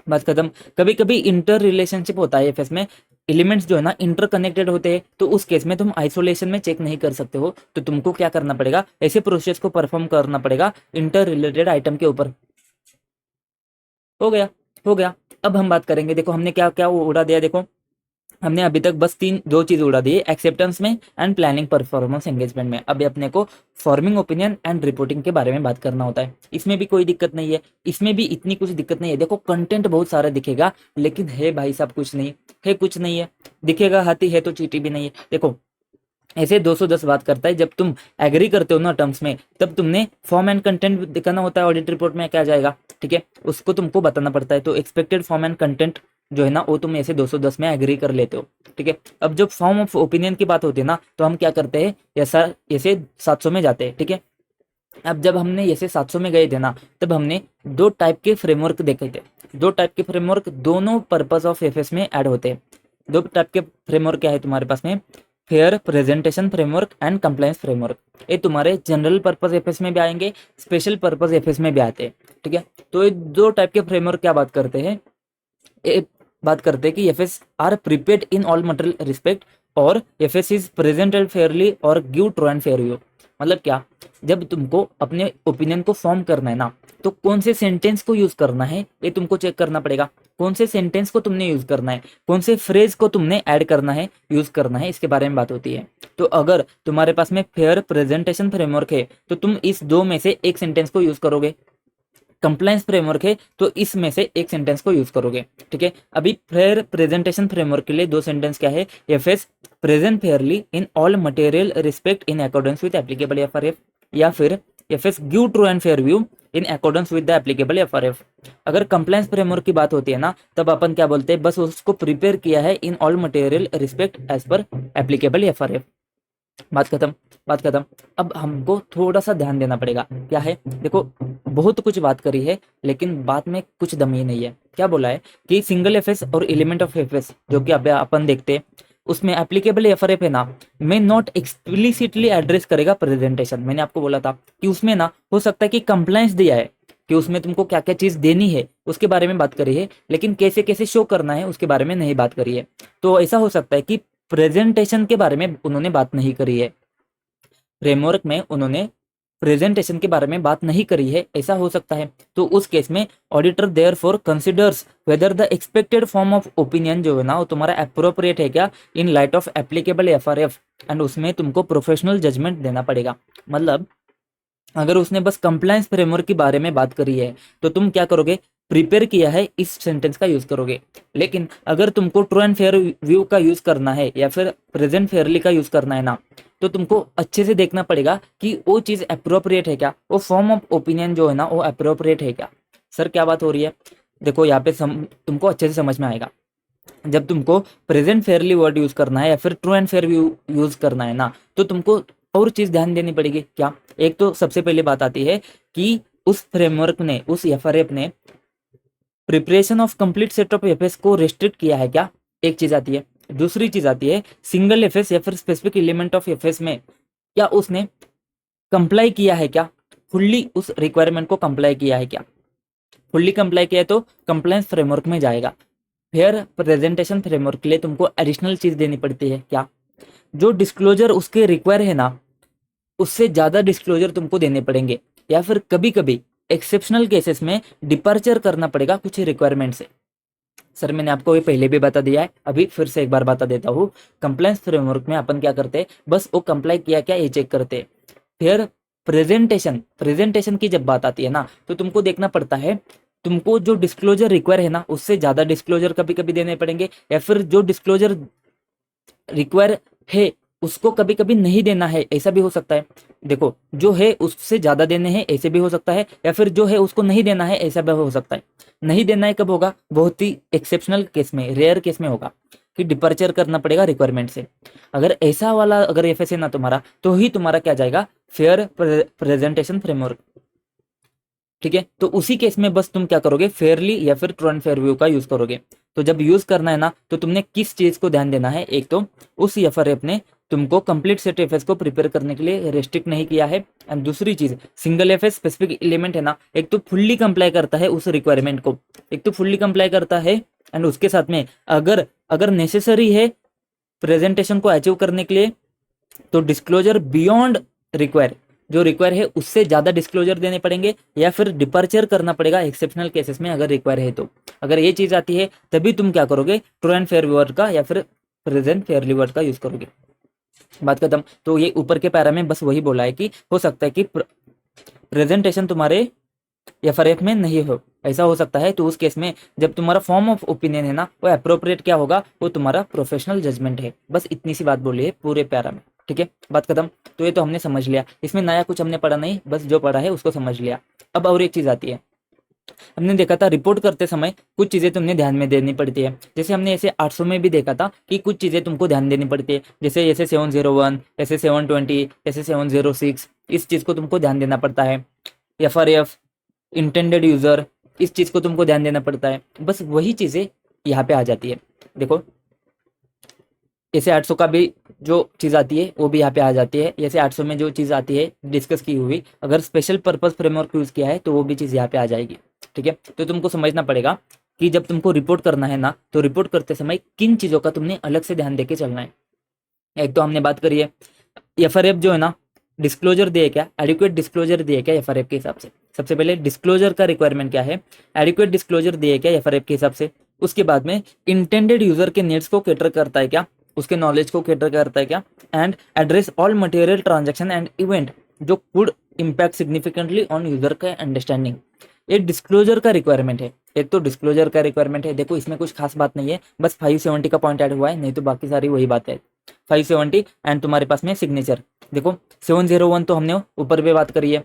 बात खत्म। कभी कभी इंटर रिलेशनशिप होता है एफएस में, एलिमेंट्स जो है ना इंटर कनेक्टेड होते हैं, तो उस केस में तुम आइसोलेशन में चेक नहीं कर सकते हो, तो तुमको क्या करना पड़ेगा, ऐसे प्रोसेस को परफॉर्म करना पड़ेगा इंटर रिलेटेड आइटम के ऊपर। हो गया, हो गया। अब हम बात करेंगे, देखो हमने क्या क्या उड़ा दिया, देखो हमने अभी तक बस दो चीज उड़ा दी, एक्सेप्टेंस में एंड प्लानिंग परफॉर्मेंस एंगेजमेंट में। अभी अपने को फॉर्मिंग ओपिनियन एंड रिपोर्टिंग के बारे में बात करना होता है, इसमें भी कोई दिक्कत नहीं है, इसमें भी इतनी कुछ दिक्कत नहीं है। देखो कंटेंट बहुत सारा दिखेगा, लेकिन है भाई साहब कुछ नहीं है, कुछ नहीं है, दिखेगा हाथी है तो चींटी भी नहीं है। देखो ऐसे 210 बात करता है, जब तुम एग्री करते हो ना टर्म्स में, तब तुमने फॉर्म एंड कंटेंट दिखाना होता है, ऑडिट रिपोर्ट में क्या जाएगा, ठीक है, उसको तुमको बताना पड़ता है। तो एक्सपेक्टेड फॉर्म एंड कंटेंट जो है ना वो तुम ऐसे 210 में एग्री कर लेते हो, ठीक है। अब जब फॉर्म ऑफ ओपिनियन की बात होती है ना, तो हम क्या करते हैं, ऐसा ऐसे 700 में जाते हैं, ठीक है। अब जब हमने ऐसे 700 में गए थे ना, तब हमने दो टाइप के फ्रेमवर्क देखे थे। दो टाइप के फ्रेमवर्क दोनों पर्पस ऑफ एफएस में ऐड होते हैं। दो टाइप के फ्रेमवर्क क्या है तुम्हारे पास में, fair presentation framework and compliance framework. ये तुम्हारे जनरल पर्पस एफएस में भी आएंगे, स्पेशल पर्पस एफएस में भी आते हैं, ठीक है। तो ये दो टाइप के फ्रेमवर्क क्या बात करते हैं, ये बात करते हैं कि FS are prepared in all material respect और एफएस इज प्रेजेंटेड फेयरली और give true and fair view. मतलब क्या, जब तुमको अपने ओपिनियन को फॉर्म करना है ना, तो कौन से सेंटेंस को यूज करना है ये तुमको चेक करना पड़ेगा। कौन से सेंटेंस को तुमने यूज करना है, कौन से फ्रेज को तुमने ऐड करना है, यूज करना है, इसके बारे में बात होती है। तो अगर तुम्हारे पास में फेयर प्रेजेंटेशन फ्रेमवर्क है तो तुम इस दो में से एक सेंटेंस को यूज करोगे, कंप्लायंस फ्रेमवर्क है तो इसमें से एक सेंटेंस को यूज करोगे, ठीक है। अभी फेयर प्रेजेंटेशन फ्रेमवर्क के लिए दो सेंटेंस क्या है, FS present Fairlie in all material respect in accordance with applicable FRF, या फिर FS give true and fair view in accordance with the applicable FRF. अगर कंप्लायंस फ्रेमवर्क की बात होती है ना, तब अपन क्या बोलते हैं, बस उसको प्रिपेयर किया है in all material respect as per applicable FRF. बात खत्म, बात खत्म। अब हमको थोड़ा सा ध्यान देना पड़ेगा, क्या है, देखो बहुत कुछ बात करी है लेकिन बात में कुछ दम ही नहीं है। क्या बोला है कि सिंगल एफएस और एलिमेंट ऑफ एफएस जो कि अब अपन देखते हैं, उसमें एप्लीकेबल एफआरएफ है ना, में नॉट एक्सप्लिसिटली एड्रेस करेगा प्रेजेंटेशन। मैंने आपको बोला था कि उसमें ना हो सकता है कि कंप्लायंस दिया है कि उसमें तुमको क्या क्या चीज देनी है उसके बारे में बात करी है, लेकिन कैसे कैसे शो करना है उसके बारे में नहीं बात करी है। तो ऐसा हो सकता है कि प्रेजेंटेशन के बारे में उन्होंने बात नहीं करी है, फ्रेमवर्क में उन्होंने प्रेजेंटेशन के बारे में बात नहीं करी है, ऐसा हो सकता है। तो उस केस में auditor therefore considers whether the expected form of opinion जो है ना वो तुम्हारा अप्रोप्रिएट है क्या in light of applicable FRF, and उसमें तुमको प्रोफेशनल जजमेंट देना पड़ेगा। मतलब अगर उसने बस कंप्लायंस फ्रेमवर्क के बारे में बात करी है तो तुम क्या करोगे, प्रिपेयर किया है इस सेंटेंस का यूज करोगे। लेकिन अगर तुमको ट्रू एंड फेयर व्यू का यूज करना है या फिर प्रेजेंट फेयरली का यूज करना है ना, तो तुमको अच्छे से देखना पड़ेगा कि वो चीज अप्रोप्रिएट है क्या, वो फॉर्म ऑफ ओपिनियन जो है ना वो अप्रोप्रिएट है क्या। सर क्या बात हो रही है, देखो यहाँ पे तुमको अच्छे से समझ में आएगा। जब तुमको प्रेजेंट फेयरली वर्ड यूज करना है या फिर true and fair view use करना है ना, तो तुमको और चीज ध्यान देनी पड़ेगी। क्या, एक तो सबसे पहले बात आती है कि उस फ्रेमवर्क ने, उस एफआरएफ ने preparation of complete set of FS को रेस्ट्रिक्ट किया है क्या, एक चीज आती है। दूसरी चीज आती है सिंगल एफएस या फिर स्पेसिफिक एलिमेंट ऑफ एफएस में क्या उसने कंप्लाई किया है क्या, फुल्ली उस रिक्वायरमेंट को कंप्लाई किया है क्या। फुल्ली कंप्लाई किया है तो कंप्लायंस फ्रेमवर्क में जाएगा। फेयर प्रेजेंटेशन फ्रेमवर्क के लिए तुमको एडिशनल चीज देनी पड़ती है, क्या, जो डिस्क्लोजर उसके रिक्वायर है ना उससे ज्यादा डिस्क्लोजर तुमको देने पड़ेंगे, या फिर कभी कभी एक्सेप्शनल केसेस में डिपार्चर करना पड़ेगा कुछ रिक्वायरमेंट से। सर मैंने आपको ये पहले भी बता दिया है, अभी फिर से एक बार बता देता हूँ। कंप्लायंस फ्रेमवर्क में अपन क्या करते हैं, बस वो कंप्लाई किया क्या ये चेक करते हैं। फिर प्रेजेंटेशन की जब बात आती है ना, तो तुमको देखना पड़ता है तुमको जो डिस्क्लोजर रिक्वायर है ना उससे ज्यादा डिस्क्लोजर कभी कभी देने पड़ेंगे, या फिर जो डिस्क्लोजर रिक्वायर है उसको कभी कभी नहीं देना है, ऐसा भी हो सकता है। देखो जो है उससे ज्यादा देने हैं ऐसे भी हो सकता है, या फिर जो है उसको नहीं देना है ऐसा भी हो सकता है। नहीं देना है कब होगा, बहुत ही एक्सेप्शनल केस में, रेयर केस में होगा कि डिपर्चर करना पड़ेगा रिक्वायरमेंट से। अगर ऐसा वाला अगर एफएस है ना तुम्हारा, तो ही तुम्हारा क्या जाएगा, फेयर प्रेजेंटेशन फ्रेमवर्क, ठीक है। तो उसी केस में बस तुम क्या करोगे, फेयरली या फिर ट्रू एंड फेयर व्यू का यूज करोगे। तो जब यूज करना है ना, तो तुमने किस चीज को ध्यान देना है, एक तो उस एफआरएफ ने तुमको कंप्लीट सेट एफएस को प्रिपेयर करने के लिए रेस्ट्रिक्ट नहीं किया है, एंड दूसरी चीज सिंगल एफएस स्पेसिफिक एलिमेंट है ना, एक तो फुल्ली कंप्लाई करता है उस रिक्वायरमेंट को, एक तो फुल्ली कंप्लाई करता है, एंड उसके साथ में अगर अगर नेसेसरी है प्रेजेंटेशन को अचीव करने के लिए, तो डिस्क्लोजर बियॉन्ड रिक्वायर, जो रिक्वायर है उससे ज्यादा डिस्क्लोजर देने पड़ेंगे, या फिर डिपर्चर करना पड़ेगा एक्सेप्शनल केसेस में अगर रिक्वायर है तो। अगर ये चीज आती है तभी तुम क्या करोगे, ट्रू एंड फेयर वर्ड का या फिर प्रेजेंट फेयरली वर्ड का यूज करोगे। बात खत्म। तो ये ऊपर के पैरा में बस वही बोला है कि हो सकता है कि प्रेजेंटेशन तुम्हारे एफआरएफ में नहीं हो, ऐसा हो सकता है। तो उस केस में जब तुम्हारा फॉर्म ऑफ ओपिनियन है ना वो अप्रोप्रिएट क्या होगा, वो तुम्हारा प्रोफेशनल जजमेंट है। बस इतनी सी बात बोली है पूरे पैरा में, ठीक है। बात खत्म। तो ये तो हमने समझ लिया, इसमें नया कुछ हमने पढ़ा नहीं, बस जो पढ़ा है उसको समझ लिया। अब और एक चीज आती है, हमने देखा था रिपोर्ट करते समय कुछ चीजें तुमने ध्यान में देनी पड़ती है। जैसे हमने ऐसे 800 में भी देखा था कि कुछ चीजें तुमको ध्यान देनी पड़ती है, जैसे ऐसे 701, ऐसे 720, ऐसे 706, इस चीज को तुमको ध्यान देना पड़ता है। एफआरएफ, इंटेंडेड यूजर, इस चीज को तुमको ध्यान देना पड़ता है। बस वही चीजें यहाँ पे आ जाती है। देखो ऐसे 800 का भी जो चीज आती है वो भी यहाँ पे आ जाती है। जैसे 800 में जो चीज आती है डिस्कस की हुई, अगर स्पेशल पर्पस फ्रेमवर्क यूज किया है तो वो भी चीज यहाँ पे आ जाएगी। ठीक है, तो तुमको समझना पड़ेगा कि जब तुमको रिपोर्ट करना है ना, तो रिपोर्ट करते समय किन चीजों का तुमने अलग से ध्यान देके चलना है। एक तो हमने बात करी है एफआरएफ जो है ना, डिस्क्लोजर दिए क्या, एडिक्वेट डिस्क्लोजर दिए क्या एफआरएफ के हिसाब से। सबसे पहले डिस्क्लोजर का रिक्वायरमेंट क्या है, एडिक्वेट डिस्क्लोजर दिए क्या एफआरएफ के हिसाब से। उसके बाद में इंटेंडेड यूजर के नीड्स को कैटर करता है क्या, उसके नॉलेज को कैटर करता है क्या, and address all material transaction and event जो could impact significantly on user का अंडरस्टैंडिंग। एक डिस्क्लोजर का रिक्वायरमेंट है, एक तो डिस्क्लोजर का रिक्वायरमेंट है। देखो इसमें कुछ खास बात नहीं है, बस 570 का पॉइंट ऐड हुआ है, नहीं तो बाकी सारी वही बात है। 570 एंड तुम्हारे पास में सिग्नेचर। देखो 701 तो हमने ऊपर भी बात करी है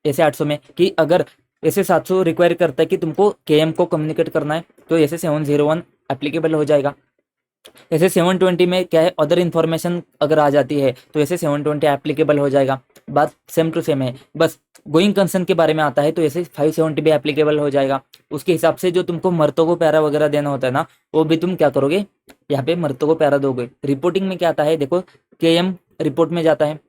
ऐसे 800 में कि अगर ऐसे 700 रिक्वायर करता है कि तुमको केएम को कम्युनिकेट करना है तो ऐसे 701 एप्लीकेबल हो जाएगा। ऐसे 720 में क्या है, अदर इन्फॉर्मेशन अगर आ जाती है तो ऐसे 720 एप्लीकेबल हो जाएगा। बात सेम टू सेम है, बस गोइंग कंसर्न के बारे में आता है तो ऐसे 570 भी एप्लीकेबल हो जाएगा। उसके हिसाब से जो तुमको मर्तों को पैरा वगैरह देना होता है ना, वो भी तुम क्या करोगे, यहाँ पे मर्तों को पैरा दोगे। रिपोर्टिंग में क्या आता है, देखो केएम रिपोर्ट में जाता है,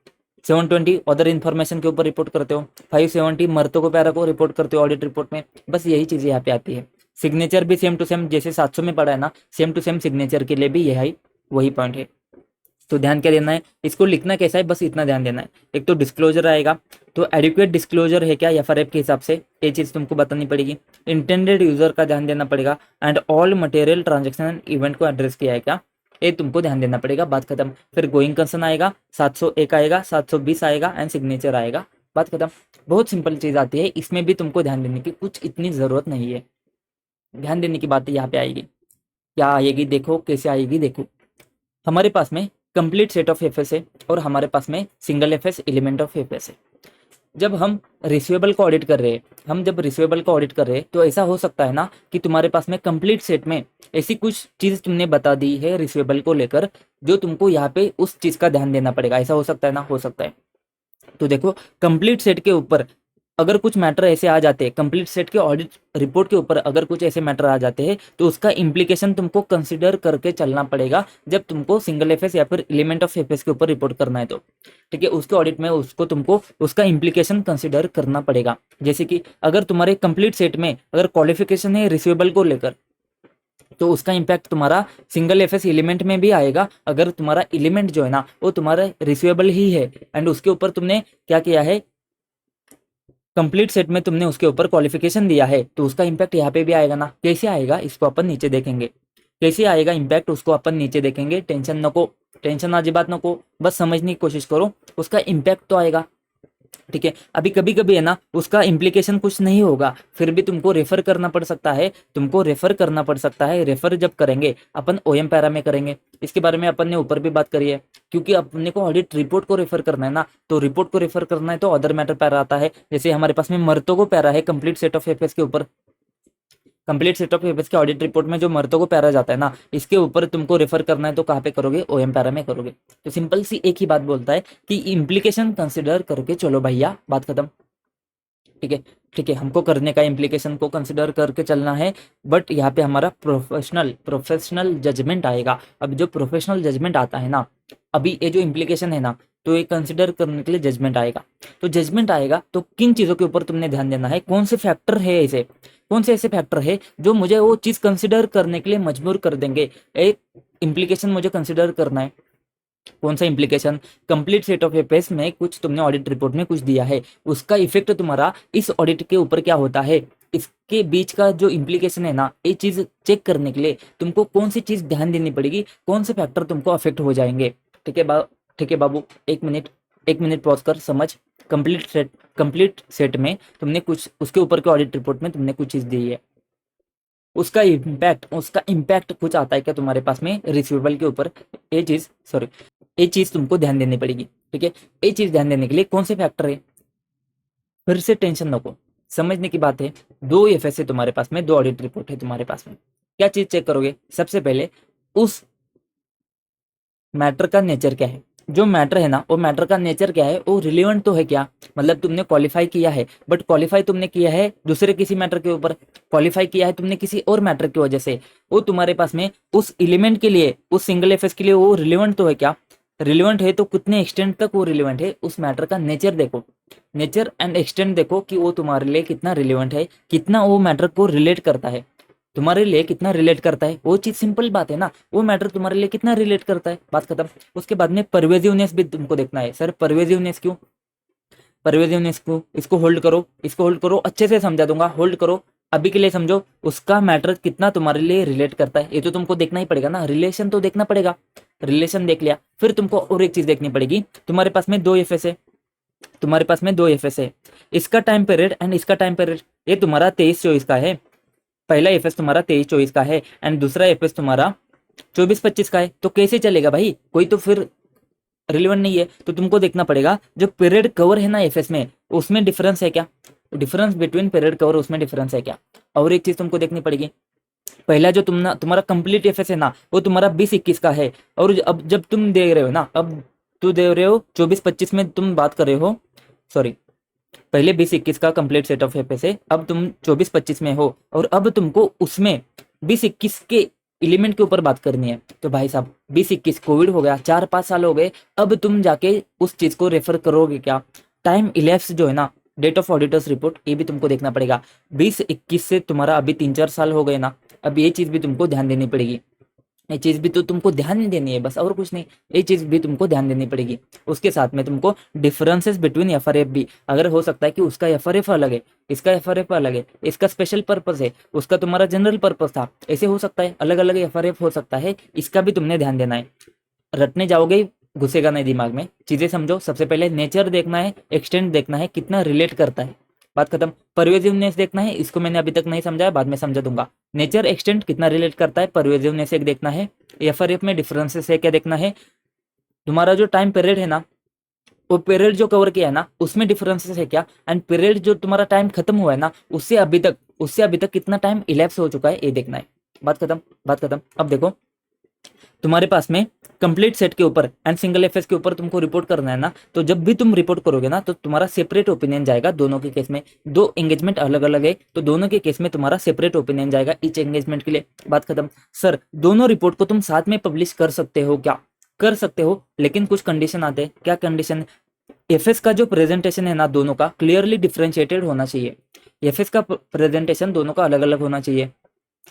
720 अदर इन्फॉर्मेशन के ऊपर रिपोर्ट करते हो, 570 मर्तों को पैरा को रिपोर्ट करते हो ऑडिट रिपोर्ट में। बस यही चीज़ यहाँ पे आती है। सिग्नेचर भी सेम टू सेम जैसे 700 में पड़ा है ना, सेम टू सेम सिग्नेचर के लिए भी यही वही पॉइंट है। तो ध्यान क्या देना है, इसको लिखना कैसा है, बस इतना ध्यान देना है। एक तो डिस्क्लोजर आएगा, तो एडिक्वेट डिस्क्लोजर है क्या एफआरएफ के हिसाब से, ये चीज़ तुमको बतानी पड़ेगी। इंटेंडेड यूजर का ध्यान देना पड़ेगा, and all material transaction and event को एड्रेस किया है क्या, ये तुमको ध्यान देना पड़ेगा। बात खत्म। फिर गोइंग कंसर्न आएगा, 701 आएगा, 720 आएगा एंड सिग्नेचर आएगा, बात खत्म। बहुत सिंपल चीज़ आती है, इसमें भी तुमको ध्यान देने की कुछ इतनी ज़रूरत नहीं है। ध्यान देने की बात यहाँ पे आएगी, क्या आएगी देखो, कैसे आएगी देखो। हमारे पास में कंप्लीट सेट ऑफ एफएस है और हमारे पास में single FS element of FS है। जब हम रिसीवेबल को ऑडिट कर रहे हैं, हम जब रिसीवेबल को ऑडिट कर रहे हैं तो ऐसा हो सकता है ना कि तुम्हारे पास में कंप्लीट सेट में ऐसी कुछ चीज तुमने बता दी है रिसीवेबल को लेकर, जो तुमको यहाँ पे उस चीज का ध्यान देना पड़ेगा। ऐसा हो सकता है ना, हो सकता है। तो देखो कंप्लीट सेट के ऊपर अगर कुछ मैटर ऐसे आ जाते हैं, कंप्लीट सेट के ऑडिट रिपोर्ट के ऊपर अगर कुछ ऐसे मैटर आ जाते हैं तो उसका इम्प्लीकेशन तुमको कंसिडर करके चलना पड़ेगा जब तुमको सिंगल एफएस या फिर एलिमेंट ऑफ एफएस के ऊपर रिपोर्ट करना है तो। ठीक है, उसके ऑडिट में उसको तुमको उसका इम्प्लीकेशन कंसिडर करना पड़ेगा। जैसे कि अगर तुम्हारे कंप्लीट सेट में अगर क्वालिफिकेशन है रिसीवेबल को लेकर, तो उसका इम्पैक्ट तुम्हारा सिंगल एफएस एलिमेंट में भी आएगा। अगर तुम्हारा एलिमेंट जो है ना वो तुम्हारा रिसीवेबल ही है एंड उसके ऊपर तुमने क्या किया है, कंप्लीट सेट में तुमने उसके ऊपर क्वालिफिकेशन दिया है, तो उसका इम्पैक्ट यहाँ पे भी आएगा ना। कैसे आएगा इसको अपन नीचे देखेंगे, कैसे आएगा इम्पैक्ट उसको अपन नीचे देखेंगे। टेंशन नको, टेंशन आजी बात नको, बस समझने की कोशिश करो, उसका इम्पैक्ट तो आएगा। ठीक है, अभी कभी कभी है ना उसका इम्प्लीकेशन कुछ नहीं होगा, फिर भी तुमको रेफर करना पड़ सकता है, तुमको रेफर करना पड़ सकता है। रेफर जब करेंगे अपन ओएम पैरा में करेंगे, इसके बारे में अपन ने ऊपर भी बात करी है। क्योंकि अपने को ऑडिट रिपोर्ट को रेफर करना है ना, तो रिपोर्ट को रेफर करना है तो अदर मैटर पैरा आता है। जैसे हमारे पास में मर्तों को पैरा है कंप्लीट सेट ऑफ एफएस के ऊपर, कंप्लीट सेट ऑफ एफएस के ऑडिट रिपोर्ट में जो मर्तों को पैरा जाता है ना, इसके ऊपर तुमको रेफर करना है तो कहाँ पे करोगे, ओएम पैरा में करोगे। तो सिंपल सी एक ही बात बोलता है कि इम्प्लीकेशन कंसिडर करके चलो भैया, बात खत्म। ठीक है, ठीक है, हमको करने का इम्प्लीकेशन को कंसिडर करके चलना है, बट यहाँ पे हमारा प्रोफेशनल जजमेंट आएगा। अब जो प्रोफेशनल जजमेंट आता है ना, अभी ये जो इम्प्लीकेशन है ना, तो ये कंसिडर करने के लिए जजमेंट आएगा। तो जजमेंट आएगा तो किन चीज़ों के ऊपर तुमने ध्यान देना है, कौन से फैक्टर है ऐसे, कौन से ऐसे फैक्टर है जो मुझे वो चीज़ कंसिडर करने के लिए मजबूर कर देंगे। एक इम्प्लीकेशन मुझे कंसिडर करना है, कौन सा implication, complete set of FS में कुछ तुमने ऑडिट रिपोर्ट में कुछ दिया है, उसका इफेक्ट तुम्हारा इस ऑडिट के ऊपर क्या होता है, इसके बीच का जो इम्प्लीकेशन है ना, ये चीज चेक करने के लिए तुमको कौन सी चीज ध्यान देनी पड़ेगी, कौन से फैक्टर तुमको अफेक्ट हो जाएंगे। ठीक है ठीक है बाबू, एक मिनट पॉज कर समझ। कंप्लीट सेट में तुमने कुछ उसके ऊपर के ऑडिट रिपोर्ट में तुमने कुछ चीज दी है, उसका इम्पैक्ट कुछ आता है क्या तुम्हारे पास में रिसीवेबल के ऊपर, ये चीज तुमको ध्यान देनी पड़ेगी। ठीक है, ये चीज ध्यान देने के लिए कौन से फैक्टर है, फिर से टेंशन नको, समझने की बात है। 2 एफएस है तुम्हारे पास में, 2 ऑडिट रिपोर्ट है तुम्हारे पास में, क्या चीज चेक करोगे, सबसे पहले उस मैटर का नेचर क्या है, जो मैटर है ना, वो मैटर का नेचर क्या है, वो रिलेवेंट तो है क्या, मतलब तुमने क्वालिफाई किया है, बट क्वालिफाई तुमने किया है दूसरे किसी मैटर के ऊपर, क्वालिफाई किया है तुमने किसी और मैटर की वजह से, वो तुम्हारे पास में उस एलिमेंट के लिए, उस सिंगल एफएस के लिए वो रिलेवेंट तो है क्या, रिलेवेंट है तो कितने एक्सटेंट तक वो रिलेवेंट है, उस मैटर का नेचर देखो, नेचर एंड एक्सटेंट देखो कि वो तुम्हारे लिए कितना रिलेवेंट है, कितना वो मैटर को रिलेट करता है, तुम्हारे लिए कितना रिलेट करता है, वो चीज सिंपल बात है ना, वो मैटर तुम्हारे लिए कितना रिलेट करता है, बात खत्म। उसके बाद में परवेजिवनेस भी तुमको देखना है। सर परवेजिवनेस क्यों, परवेजिवनेस को, इसको होल्ड करो, इसको होल्ड करो, अच्छे से समझा दूंगा, होल्ड करो, अभी के लिए समझो, उसका मैटर कितना तुम्हारे लिए रिलेट करता है, ये तो तुमको देखना ही पड़ेगा ना, रिलेशन तो देखना पड़ेगा। रिलेशन देख लिया, फिर तुमको और एक चीज देखनी पड़ेगी, तुम्हारे पास में दो एफएस है, तुम्हारे पास में दो एफएस है, इसका टाइम पीरियड एंड इसका टाइम पीरियड, ये तुम्हारा 23-24 का है, पहला एफएस तुम्हारा 23-24 का है एंड दूसरा एफएस तुम्हारा 24-25 का है, तो कैसे चलेगा भाई, कोई तो फिर रिलेवेंट नहीं है, तो तुमको देखना पड़ेगा जो पीरियड कवर है ना एफएस में, उसमें डिफरेंस है क्या, डिफरेंस बिटवीन पीरियड कवर, उसमें डिफरेंस है क्या। और एक चीज तुमको देखनी पड़ेगी, पहला जो तुम्हारा कंप्लीट एफएस है ना, वो तुम्हारा 20-21 का है, और अब जब तुम दे रहे हो ना, अब तू दे रहे हो 24-25 में तुम बात कर रहे हो, सॉरी, पहले 20-21 का कंप्लीट सेट ऑफ एफएस है, अब तुम 24-25 में हो, और अब तुमको उसमें 20-21 के एलिमेंट के ऊपर बात करनी है, तो भाई साहब 20-21 कोविड हो गया, 4-5 साल हो गए, अब तुम जाके उस चीज को रेफर करोगे क्या, टाइम इलेप्स जो है ना, डेट ऑफ ऑडिटर्स रिपोर्ट, ये भी तुमको देखना पड़ेगा, 20-21 से तुम्हारा अभी 3-4 साल हो गए ना, अब ये चीज भी तुमको ध्यान देनी पड़ेगी, ये चीज भी तो तुमको ध्यान नहीं देनी है, बस और कुछ नहीं, ये चीज भी तुमको ध्यान देनी पड़ेगी। उसके साथ में तुमको डिफरेंसेस बिटवीन एफआरएफ भी, अगर हो सकता है कि उसका एफआरएफ अलग है, इसका एफआरएफ अलग है, इसका स्पेशल पर्पस है, उसका तुम्हारा जनरल पर्पस था, ऐसे हो सकता है, अलग अलग एफआरएफ हो सकता है, इसका भी तुमने ध्यान देना है। रटने जाओगे घुसेगा नहीं दिमाग में, चीजें समझो, सबसे पहले नेचर देखना है, एक्सटेंट देखना है, कितना रिलेट करता है, बात खत्म। परवेजिवनेस देखना है, इसको मैंने अभी तक नहीं समझाया, बाद में समझा दूंगा। नेचर एक्सटेंट कितना रिलेट करता है, परवेजिवनेस एक देखना है, एफआरएफ में डिफरेंसेस है क्या देखना है, तुम्हारा जो टाइम पीरियड है ना, वो पीरियड जो कवर किया है ना, उसमें डिफरेंसेस है क्या, एंड पीरियड जो तुम्हारा टाइम खत्म हुआ है ना, उससे अभी तक कितना टाइम इलेप्स हो चुका है, ये देखना है, बात खत्म, बात खत्म। अब देखो तुम्हारे पास में कंप्लीट सेट के ऊपर एंड सिंगल एफएस के ऊपर तुमको रिपोर्ट करना है ना, तो जब भी तुम रिपोर्ट करोगे ना, तो तुम्हारा सेपरेट ओपिनियन जाएगा दोनों के केस में, दो एंगेजमेंट अलग अलग है, तो दोनों के केस में तुम्हारा सेपरेट ओपिनियन जाएगा ईच एंगेजमेंट के लिए, बात खत्म। सर दोनों रिपोर्ट को तुम साथ में पब्लिश कर सकते हो क्या, कर सकते हो, लेकिन कुछ कंडीशन आते हैं, क्या कंडीशन, एफएस का जो प्रेजेंटेशन है ना, दोनों का क्लियरली डिफरेंशिएटेड होना चाहिए, एफएस का प्रेजेंटेशन दोनों का अलग अलग होना चाहिए,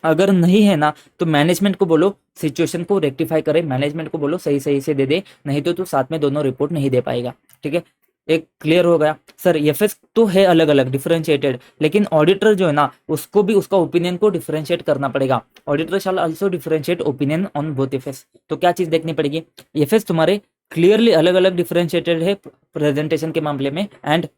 अगर नहीं है ना, तो मैनेजमेंट को बोलो सिचुएशन को रेक्टिफाई करे, मैनेजमेंट को बोलो सही सही से दे दे, नहीं तो तू साथ में दोनों रिपोर्ट नहीं दे पाएगा, ठीक है। एक क्लियर हो गया। सर एफएस तो है अलग अलग डिफरेंशिएटेड, लेकिन ऑडिटर जो है ना, उसको भी उसका ओपिनियन को डिफरेंशिएट करना पड़ेगा, auditor shall also differentiate opinion on both FS, तो क्या चीज देखनी पड़ेगी, एफएस तुम्हारे क्लियरली अलग अलग डिफरेंशिएटेड है प्रेजेंटेशन के मामले में, एंड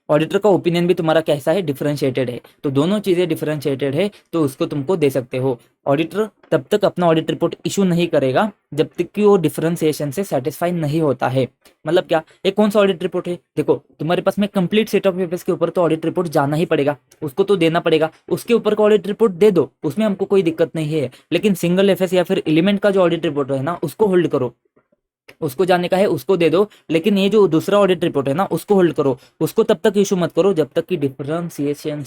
ऑडिटर का ओपिनियन भी तुम्हारा कैसा है, डिफरेंशिएटेड है, तो दोनों चीजें डिफरेंशिएटेड है, तो उसको तुमको दे सकते हो। ऑडिटर तब तक अपना ऑडिट रिपोर्ट इशू नहीं करेगा जब तक कि वो डिफरेंशिएशन से सेटिस्फाई नहीं होता है। मतलब क्या, ये कौन सा ऑडिट रिपोर्ट है, देखो तुम्हारे पास में कंप्लीट सेट ऑफ पेपर्स के ऊपर तो ऑडिट रिपोर्ट जाना ही पड़ेगा, उसको तो देना पड़ेगा, उसके ऊपर का ऑडिट रिपोर्ट दे दो, उसमें हमको कोई दिक्कत नहीं है, लेकिन सिंगल एफएस या फिर एलिमेंट का जो ऑडिट रिपोर्ट है ना, उसको होल्ड करो, उसको जाने का है उसको दे दो, लेकिन ये जो दूसरा ऑडिट रिपोर्ट है ना, उसको होल्ड करो, उसको तब तक इशू मत करो जब तक कि डिफरेंशिएशन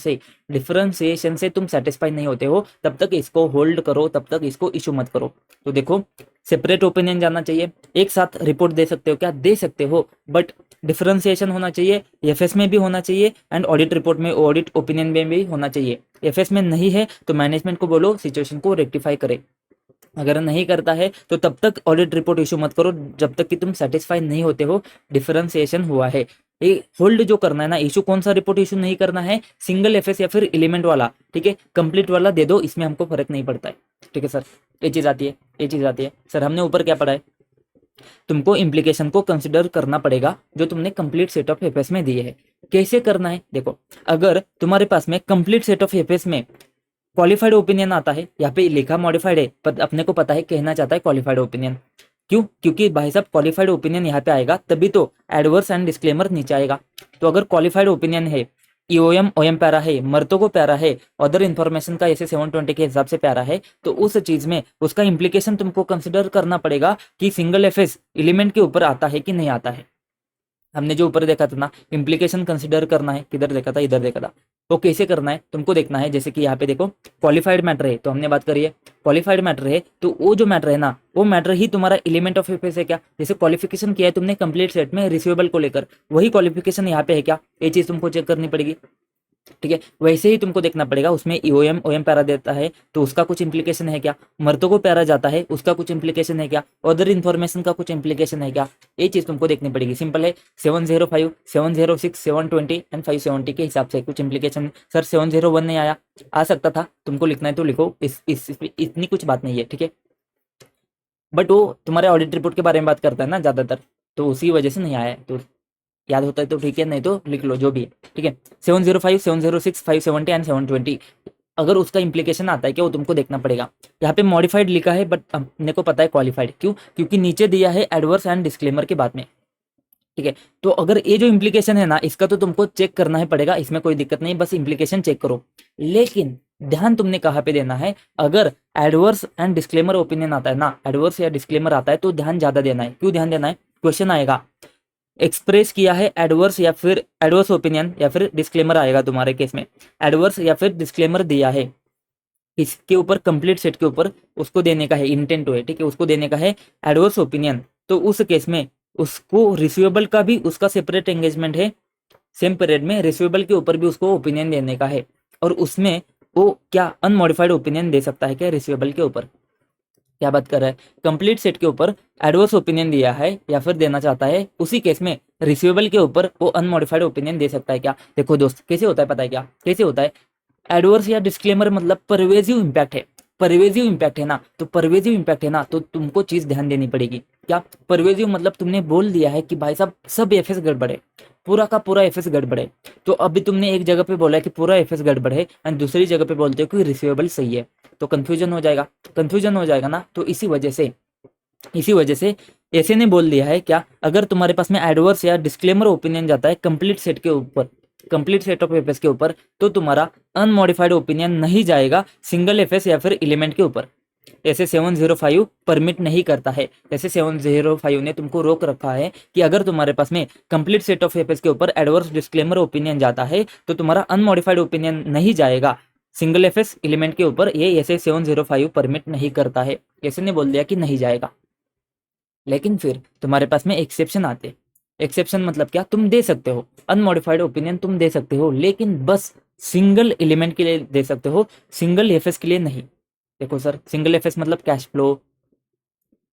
से तुम सेटिस्फाई नहीं होते हो, तब तक इसको होल्ड करो, तब तक इसको इशू मत करो। तो देखो सेपरेट ओपिनियन जाना चाहिए, एक साथ रिपोर्ट दे सकते हो क्या, दे सकते हो, बट डिफरेंशिएशन होना चाहिए, एफएस में भी होना चाहिए एंड ऑडिट रिपोर्ट में, ऑडिट ओपिनियन में भी होना चाहिए। एफएस में नहीं है तो मैनेजमेंट को बोलो सिचुएशन को रेक्टिफाई करे, अगर नहीं करता है तो तब तक ऑडिट रिपोर्ट इशू मत करो जब तक कि तुम सेटिस्फाई नहीं होते हो डिफरेंशिएशन हुआ है। ये होल्ड जो करना है ना, इशू कौन सा रिपोर्ट इशू नहीं करना है, सिंगल एफएस या फिर एलिमेंट वाला, ठीक है, कंप्लीट वाला दे दो, इसमें हमको फर्क नहीं पड़ता है, ठीक है सर। ये चीज आती है, ये चीज आती है सर। हमने ऊपर क्या पढ़ा है, तुमको इम्प्लीकेशन को कंसिडर करना पड़ेगा जो तुमने कंप्लीट सेट ऑफ एफएस में दिए है। कैसे करना है, देखो अगर तुम्हारे पास में कंप्लीट सेट ऑफ एफएस में क्वालिफाइड ओपिनियन आता है, यहाँ पे लिखा मॉडिफाइड है पर अपने को पता है कहना चाहता है क्वालिफाइड ओपिनियन, क्यों, क्योंकि भाई साहब क्वालिफाइड ओपिनियन यहाँ पे आएगा तभी तो एडवर्स एंड डिस्क्लेमर नीचे आएगा। तो अगर क्वालिफाइड ओपिनियन है ईओएम ओएम प्यारा है, मर्तों को प्यारा है, अदर इन्फॉर्मेशन का ऐसे 720 के हिसाब से प्यारा है, तो उस चीज में उसका इम्प्लीकेशन तुमको कंसिडर करना पड़ेगा कि सिंगल एफएस एलिमेंट के ऊपर आता है कि नहीं आता है। हमने जो ऊपर देखा था ना, इम्प्लीकेशन कंसिडर करना है, किधर देखा था, इधर देखा था। वो कैसे करना है तुमको देखना है। जैसे कि यहाँ पे देखो क्वालिफाइड मैटर है, तो हमने बात करी है क्वालिफाइड मैटर है, तो वो जो मैटर है ना, वो मैटर ही तुम्हारा एलिमेंट ऑफ एफएस है क्या। जैसे क्वालिफिकेशन किया है तुमने कंप्लीट सेट में रिसीवेबल को लेकर, वही क्वालिफिकेशन यहाँ पे है क्या, ये चीज तुमको चेक करनी पड़ेगी। ठीक है, वैसे ही तुमको देखना पड़ेगा उसमें ईओएम ओएम पैरा देता है तो उसका कुछ इंप्लीकेशन है क्या, मर्तों को पैरा जाता है उसका कुछ इंप्लीकेशन है क्या, अदर इन्फॉर्मेशन का कुछ इंप्लीकेशन है क्या, ये चीज तुमको देखनी पड़ेगी। सिंपल है, 705 706 720 एंड 570 के हिसाब से कुछ इंप्लीकेशन। सर 701 नहीं आया, आ सकता था, तुमको लिखना है तो लिखो, इतनी कुछ बात नहीं है। ठीक है, बट वो तुम्हारे ऑडिट रिपोर्ट के बारे में बात करता है ना ज्यादातर, तो उसी वजह से नहीं आया है। तो याद होता है तो ठीक है, नहीं तो लिख लो जो भी है। ठीक है, 705 706 570 एंड 720 अगर उसका इंप्लीकेशन आता है क्या, वो तुमको देखना पड़ेगा। यहाँ पे मॉडिफाइड लिखा है बट अपने को पता है क्वालिफाइड, क्यों, क्योंकि नीचे दिया है एडवर्स एंड डिस्क्लेमर के बाद में। ठीक है, तो अगर ये जो इंप्लीकेशन है ना, इसका तो तुमको चेक करना ही पड़ेगा, इसमें कोई दिक्कत नहीं, बस इंप्लीकेशन चेक करो। लेकिन ध्यान तुमने कहाँ पे देना है, अगर एडवर्स एंड डिस्क्लेमर ओपिनियन आता है ना, एडवर्स या डिस्क्लेमर आता है तो ध्यान ज्यादा देना है। क्यों ध्यान देना है, क्वेश्चन आएगा एक्सप्रेस किया है एडवर्स या फिर एडवर्स ओपिनियन या फिर डिस्क्लेमर आएगा तुम्हारे केस में, एडवर्स या फिर डिस्क्लेमर दिया है, इसके ऊपर कंप्लीट सेट के ऊपर उसको देने का है, इंटेंट है। ठीक है, उसको देने का है एडवर्स ओपिनियन, तो उस केस में उसको रिसीवेबल का भी उसका सेपरेट एंगेजमेंट है, सेम पीरियड में रिसीवेबल के ऊपर भी उसको ओपिनियन देने का है, और उसमें वो क्या अनमॉडिफाइड ओपिनियन दे सकता है क्या रिसीवेबल के ऊपर। क्या बात कर रहा है, कंप्लीट सेट के ऊपर एडवर्स ओपिनियन दिया है या फिर देना चाहता है, उसी केस में रिसीवेबल के ऊपर वो अनमॉडिफाइड ओपिनियन दे सकता है क्या। देखो दोस्त कैसे होता है, पता है क्या कैसे होता है, एडवर्स या डिस्क्लेमर मतलब परवेजिव इंपैक्ट है, परवेजिव इंपैक्ट है ना, तो परवेजिव इंपैक्ट है ना, तो तुमको चीज ध्यान देनी पड़ेगी। क्या परवेजिव मतलब, तुमने बोल दिया है कि भाई साहब सब एफएस गड़बड़ है, पूरा का पूरा एफएस गड़बड़ है, तो अभी तुमने एक जगह पे बोला है कि पूरा एफएस गड़बड़ है एंड दूसरी जगह पे बोलते हो कि रिसीवेबल सही है, तो कंफ्यूजन हो जाएगा, कंफ्यूजन हो जाएगा ना। तो इसी वजह से ऐसे ने बोल दिया है क्या, अगर तुम्हारे पास में एडवर्स या डिस्क्लेमर ओपिनियन जाता है कंप्लीट सेट के ऊपर, कंप्लीट सेट ऑफ एफएस के ऊपर, तो तुम्हारा अनमॉडिफाइड ओपिनियन नहीं जाएगा सिंगल एफएस या फिर एलिमेंट के ऊपर। ऐसे 705 परमिट नहीं करता है, जैसे 705 ने तुमको रोक रखा है कि अगर तुम्हारे पास में कंप्लीट सेट ऑफ एफएस के ऊपर एडवर्स डिस्क्लेमर ओपिनियन जाता है तो तुम्हारा अनमॉडिफाइड ओपिनियन नहीं जाएगा सिंगल एफएस एलिमेंट के ऊपर, ये ऐसे 705 परमिट नहीं करता है, ऐसे ने बोल दिया कि नहीं जाएगा। लेकिन फिर तुम्हारे पास में एक्सेप्शन आते, एक्सेप्शन मतलब क्या, तुम दे सकते हो अनमॉडिफाइड ओपिनियन, तुम दे सकते हो, लेकिन बस सिंगल एलिमेंट के लिए दे सकते हो, सिंगल एफएस के लिए नहीं। देखो सर, सिंगल एफएस मतलब cash flow,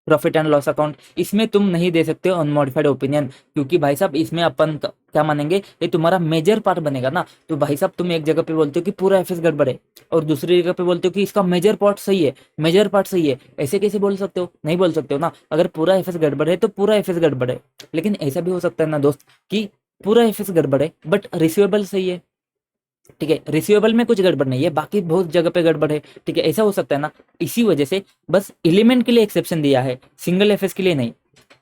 profit and loss account, इसमें तुम नहीं दे सकते हो अनमॉडिफाइड ओपिनियन, क्योंकि भाई साहब इसमें अपन क्या मानेंगे, ये तुम्हारा मेजर पार्ट बनेगा ना। तो भाई साहब तुम एक जगह पे बोलते हो कि पूरा एफएस गड़बड़ है और दूसरी जगह पे बोलते हो कि इसका मेजर पार्ट सही है, मेजर पार्ट सही है, ऐसे कैसे बोल सकते हो, नहीं बोल सकते हो ना। अगर पूरा एफएस गड़बड़ है तो पूरा एफएस गड़बड़ है, लेकिन ऐसा भी हो सकता है ना दोस्त कि पूरा एफएस गड़बड़ है बट रिसीवेबल सही है। ठीक है, रिसीवेबल में कुछ गड़बड़ नहीं है, बाकी बहुत जगह पे गड़बड़ है। ठीक है, ऐसा हो सकता है ना। इसी वजह से बस एलिमेंट के लिए एक्सेप्शन दिया है, सिंगल एफएस के लिए नहीं।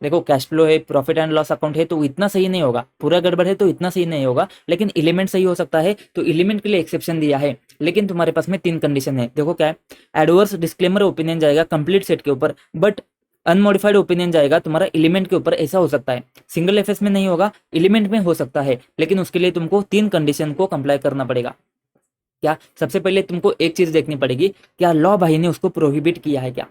देखो कैश फ्लो है, प्रॉफिट एंड लॉस अकाउंट है, तो इतना सही नहीं होगा, पूरा गड़बड़ है तो इतना सही नहीं होगा, लेकिन एलिमेंट सही हो सकता है, तो एलिमेंट के लिए एक्सेप्शन दिया है। लेकिन तुम्हारे पास में 3 कंडीशन है, देखो क्या है, एडवर्स डिस्क्लेमर ओपिनियन जाएगा कंप्लीट सेट के ऊपर, बट अनमॉडिफाइड ओपिनियन जाएगा तुम्हारा एलिमेंट के ऊपर। ऐसा हो सकता है सिंगल एफएस में नहीं होगा, एलिमेंट में हो सकता है, लेकिन उसके लिए तुमको 3 कंडीशन को कंप्लाई करना पड़ेगा। क्या, सबसे पहले तुमको एक चीज देखनी पड़ेगी, क्या लॉ भाई ने उसको प्रोहिबिट किया है क्या,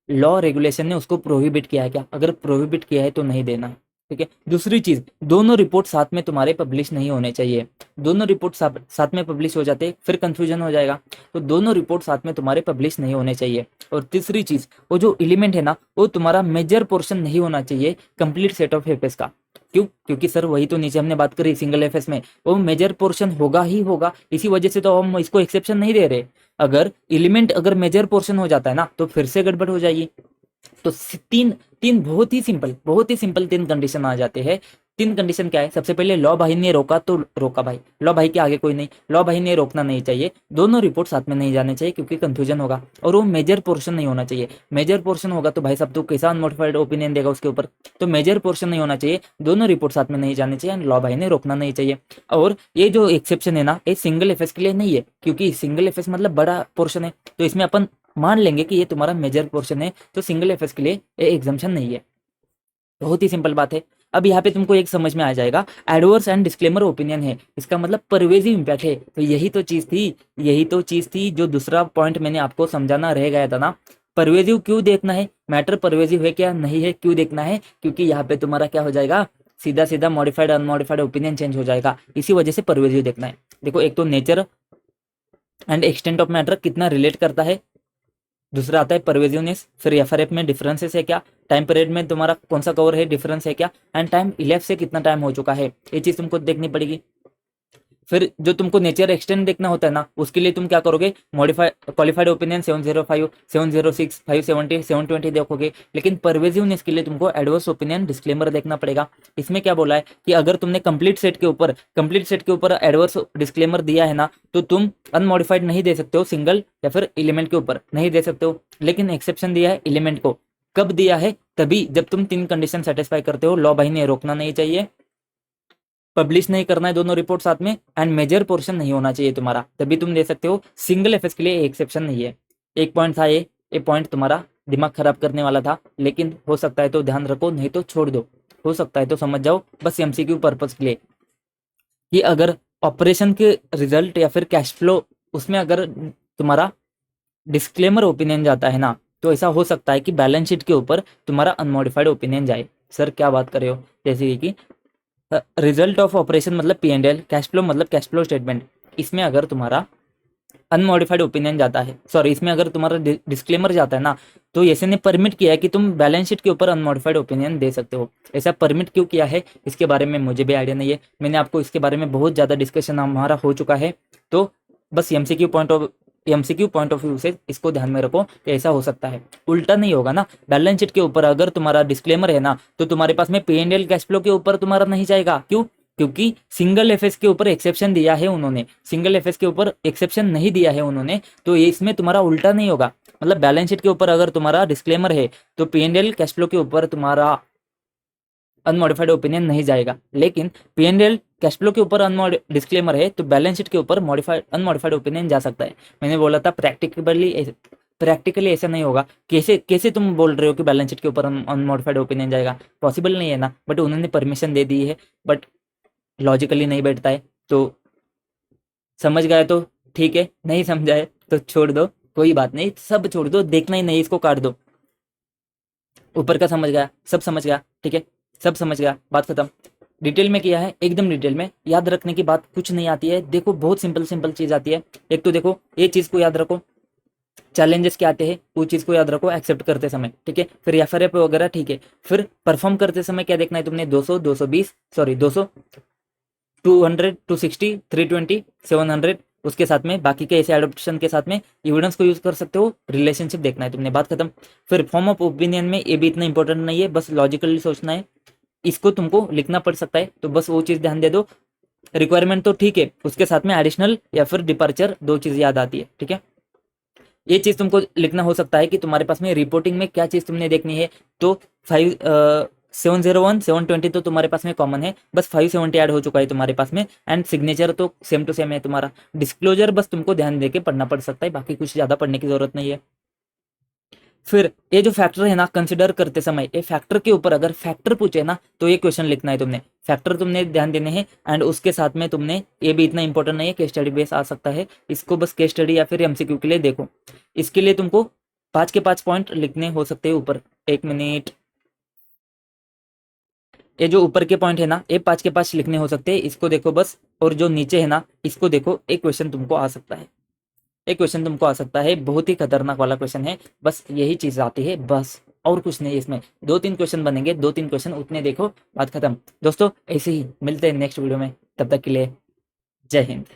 लॉ रेगुलेशन ने उसको प्रोहिबिट किया है क्या, अगर प्रोहिबिट किया है तो नहीं देना है। ठीक है, दूसरी चीज, दोनों रिपोर्ट साथ में तुम्हारे पब्लिश नहीं होने चाहिए, दोनों रिपोर्ट साथ में पब्लिश हो जाते फिर कंफ्यूजन हो जाएगा, तो दोनों रिपोर्ट साथ में तुम्हारे पब्लिश नहीं होने चाहिए। और तीसरी चीज, वो जो एलिमेंट है ना, वो तुम्हारा मेजर पोर्शन नहीं होना चाहिए कंप्लीट सेट ऑफ एफएस का। क्यों, क्योंकि सर वही तो नीचे हमने बात करी, सिंगल एफएस में वो मेजर पोर्शन होगा ही होगा, इसी वजह से तो हम इसको एक्सेप्शन नहीं दे रहे। अगर एलिमेंट अगर मेजर पोर्शन हो जाता है ना, तो फिर से गड़बड़ हो जाएगी। तो तीन तीन बहुत ही सिंपल 3 कंडीशन आ जाते हैं, तीन कंडीशन क्या है, सबसे पहले लॉ भाई ने रोका तो रोका भाई, लॉ भाई के आगे कोई नहीं, लॉ भाई ने रोकना नहीं चाहिए, दोनों रिपोर्ट साथ में नहीं जाने चाहिए क्योंकि कंफ्यूजन होगा, और वो मेजर पोर्शन नहीं होना चाहिए। मेजर पोर्शन होगा तो भाई साहब तो कैसा अनमोडिफाइड ओपिनियन देगा उसके ऊपर, तो मेजर पोर्शन नहीं होना चाहिए, दोनों रिपोर्ट साथ में नहीं जाने चाहिए एंड लॉ भाई ने रोकना नहीं चाहिए। और ये जो एक्सेप्शन है ना, ये सिंगल एफएस के लिए नहीं है, क्योंकि सिंगल एफएस मतलब बड़ा पोर्शन है, तो इसमें अपन मान लेंगे कि ये तुम्हारा मेजर पोर्शन है, तो सिंगल एफएस के लिए ये एग्जाम्पशन नहीं है। बहुत ही सिंपल बात है। अब यहाँ पे तुमको एक समझ में आ जाएगा, एडवर्स एंड डिस्क्लेमर ओपिनियन है, इसका मतलब परवेजिव इंपैक्ट है। तो यही तो चीज थी जो दूसरा पॉइंट मैंने आपको समझाना रह गया था ना। परवेजिव क्यों देखना है, मैटर परवेजिव है क्या नहीं है क्यों देखना है, क्योंकि यहाँ पे तुम्हारा क्या हो जाएगा, सीधा सीधा मॉडिफाइड अनमॉडिफाइड ओपिनियन चेंज हो जाएगा, इसी वजह से परवेजिव देखना है। देखो, एक तो nature and extent of matter कितना रिलेट करता है, दूसरा आता है परवेजिवनेस, फिर एफआरएफ में डिफरेंसेस है क्या, टाइम पीरियड में तुम्हारा कौन सा कवर है, डिफरेंस है क्या, एंड टाइम इलेफ से कितना टाइम हो चुका है, ये चीज तुमको देखनी पड़ेगी। फिर जो तुमको नेचर एक्सटेंड देखना होता है ना, उसके लिए तुम क्या करोगे, मॉडिफाइड क्वालिफाइड ओपिनियन 705, 706, 570, 720 देखोगे। लेकिन परवेजिवनेस के लिए तुमको एडवर्स ओपिनियन डिस्क्लेमर देखना पड़ेगा। इसमें क्या बोला है कि अगर तुमने कंप्लीट सेट के ऊपर एडवर्स डिस्क्लेमर दिया है ना, तो तुम अनमॉडिफाइड नहीं दे सकते हो, सिंगल या फिर एलिमेंट के ऊपर नहीं दे सकते हो। लेकिन एक्सेप्शन दिया है एलिमेंट को, कब दिया है, तभी जब तुम तीन कंडीशन सेटिस्फाई करते हो, लॉ भाई ने रोकना नहीं चाहिए, पब्लिश नहीं करना है दोनों रिपोर्ट साथ में, एंड मेजर पोर्शन नहीं होना चाहिए तुम्हारा, तभी तुम दे सकते हो। सिंगल एफएस के लिए एक्सेप्शन नहीं है। एक पॉइंट था ये पॉइंट तुम्हारा दिमाग खराब करने वाला था, लेकिन हो सकता है तो ध्यान रखो, नहीं तो छोड़ दो, हो सकता है तो समझ जाओ, बस एमसीक्यू पर्पज के लिए, कि अगर ऑपरेशन के रिजल्ट या फिर कैश फ्लो उसमें अगर तुम्हारा डिस्क्लेमर ओपिनियन जाता है ना, तो ऐसा हो सकता है कि बैलेंस शीट के ऊपर तुम्हारा अनमॉडिफाइड ओपिनियन जाए। सर क्या बात कर रहे हो, जैसे कि रिजल्ट ऑफ ऑपरेशन मतलब पी&एल, कैश फ्लो मतलब कैश फ्लो स्टेटमेंट, इसमें अगर तुम्हारा अनमॉडिफाइड ओपिनियन जाता है, सॉरी इसमें अगर तुम्हारा डिस्क्लेमर जाता है ना, तो ऐसे ने परमिट किया है कि तुम बैलेंस शीट के ऊपर अनमॉडिफाइड ओपिनियन दे सकते हो। ऐसा परमिट क्यों किया है, इसके बारे में मुझे भी आइडिया नहीं है, मैंने आपको इसके बारे में बहुत ज़्यादा डिस्कशन हमारा हो चुका है, तो बस एमसीक्यू पॉइंट ऑफ व्यू से इसको ध्यान में रखो कि ऐसा हो सकता है। उल्टा नहीं होगा ना, बैलेंस शीट के ऊपर अगर तुम्हारा डिस्क्लेमर है ना, तो तुम्हारे पास में पी&एल कैश फ्लो के ऊपर तुम्हारा नहीं जाएगा। क्यों, क्योंकि सिंगल एफएस के ऊपर एक्सेप्शन दिया है उन्होंने, सिंगल एफएस के ऊपर एक्सेप्शन नहीं दिया है उन्होंने, तो ये इसमें तुम्हारा उल्टा नहीं होगा। मतलब बैलेंस शीट के ऊपर अगर तुम्हारा डिस्क्लेमर है, तो पी&एल कैश फ्लो के ऊपर तुम्हारा अनमॉडिफाइड ओपिनियन नहीं जाएगा। लेकिन पी&एल कैश फ्लो के ऊपर डिस्क्लेमर है, तो बैलेंस शीट के ऊपर अनमॉडिफाइड ओपिनियन जा सकता है। मैंने बोला था प्रैक्टिकली ऐसा नहीं होगा। कैसे कैसे तुम बोल रहे हो कि बैलेंस शीट के ऊपर अनमॉडिफाइड ओपिनियन जाएगा, पॉसिबल नहीं है ना। बट उन्होंने परमिशन दे दी है, बट लॉजिकली नहीं बैठता है। तो समझ गए तो ठीक है, नहीं समझाए तो छोड़ दो, कोई बात नहीं, सब छोड़ दो, देखना ही नहीं, इसको काट दो। ऊपर का समझ गया, सब समझ गया, ठीक है, सब समझ गया, बात खत्म। डिटेल में किया है, एकदम डिटेल में, याद रखने की बात कुछ नहीं आती है। देखो बहुत सिंपल चीज आती है। एक तो देखो ये चीज को याद रखो, चैलेंजेस क्या आते हैं वो चीज को याद रखो एक्सेप्ट करते समय, ठीक है। फिर एफआरएफ वगैरह, ठीक है। फिर परफॉर्म करते समय क्या देखना है तुमने, 200, 220, सॉरी 200, 200, 260, 320, 700, उसके साथ में बाकी के ऐसे एडोप्शन के साथ में एविडेंस को यूज कर सकते हो। रिलेशनशिप देखना है तुमने, बात खत्म। फिर फॉर्म ऑफ ओपिनियन में ये भी इतना इंपॉर्टेंट नहीं है, बस लॉजिकली सोचना है, इसको तुमको लिखना पड़ सकता है, तो बस वो चीज ध्यान दे दो। रिक्वायरमेंट तो ठीक है, उसके साथ में एडिशनल या फिर डिपार्चर, दो चीज याद आती है, ठीक है। ये चीज तुमको लिखना हो सकता है कि तुम्हारे पास में रिपोर्टिंग में क्या चीज तुमने देखनी है। तो 701, 720 तो तुम्हारे पास में कॉमन है, बस 570 ऐड हो चुका है तुम्हारे पास में, एंड सिग्नेचर तो सेम टू सेम है तुम्हारा। डिस्क्लोजर बस तुमको ध्यान देके पढ़ना पड़ सकता है, बाकी कुछ ज्यादा पढ़ने की जरूरत नहीं है। फिर ये जो फैक्टर है ना, कंसिडर करते समय ये फैक्टर के ऊपर अगर फैक्टर पूछे ना, तो ये क्वेश्चन लिखना है तुमने, फैक्टर तुमने ध्यान देने हैं। एंड उसके साथ में तुमने, ये भी इतना इंपॉर्टेंट नहीं है, केस स्टडी बेस आ सकता है, इसको बस केस स्टडी या फिर एमसीक्यू के लिए देखो। इसके लिए तुमको 5 के 5 पॉइंट लिखने हो सकते हैं ऊपर। एक मिनट, ये जो ऊपर के पॉइंट है ना, ये 5 के 5 लिखने हो सकते हैं, इसको देखो बस। और जो नीचे है ना, इसको देखो, एक क्वेश्चन तुमको आ सकता है, एक क्वेश्चन तुमको आ सकता है, बहुत ही खतरनाक वाला क्वेश्चन है, बस यही चीज आती है, बस और कुछ नहीं। इसमें 2-3 क्वेश्चन बनेंगे, 2-3 क्वेश्चन उतने देखो, बात खत्म। दोस्तों ऐसे ही मिलते हैं नेक्स्ट वीडियो में, तब तक के लिए जय हिंद।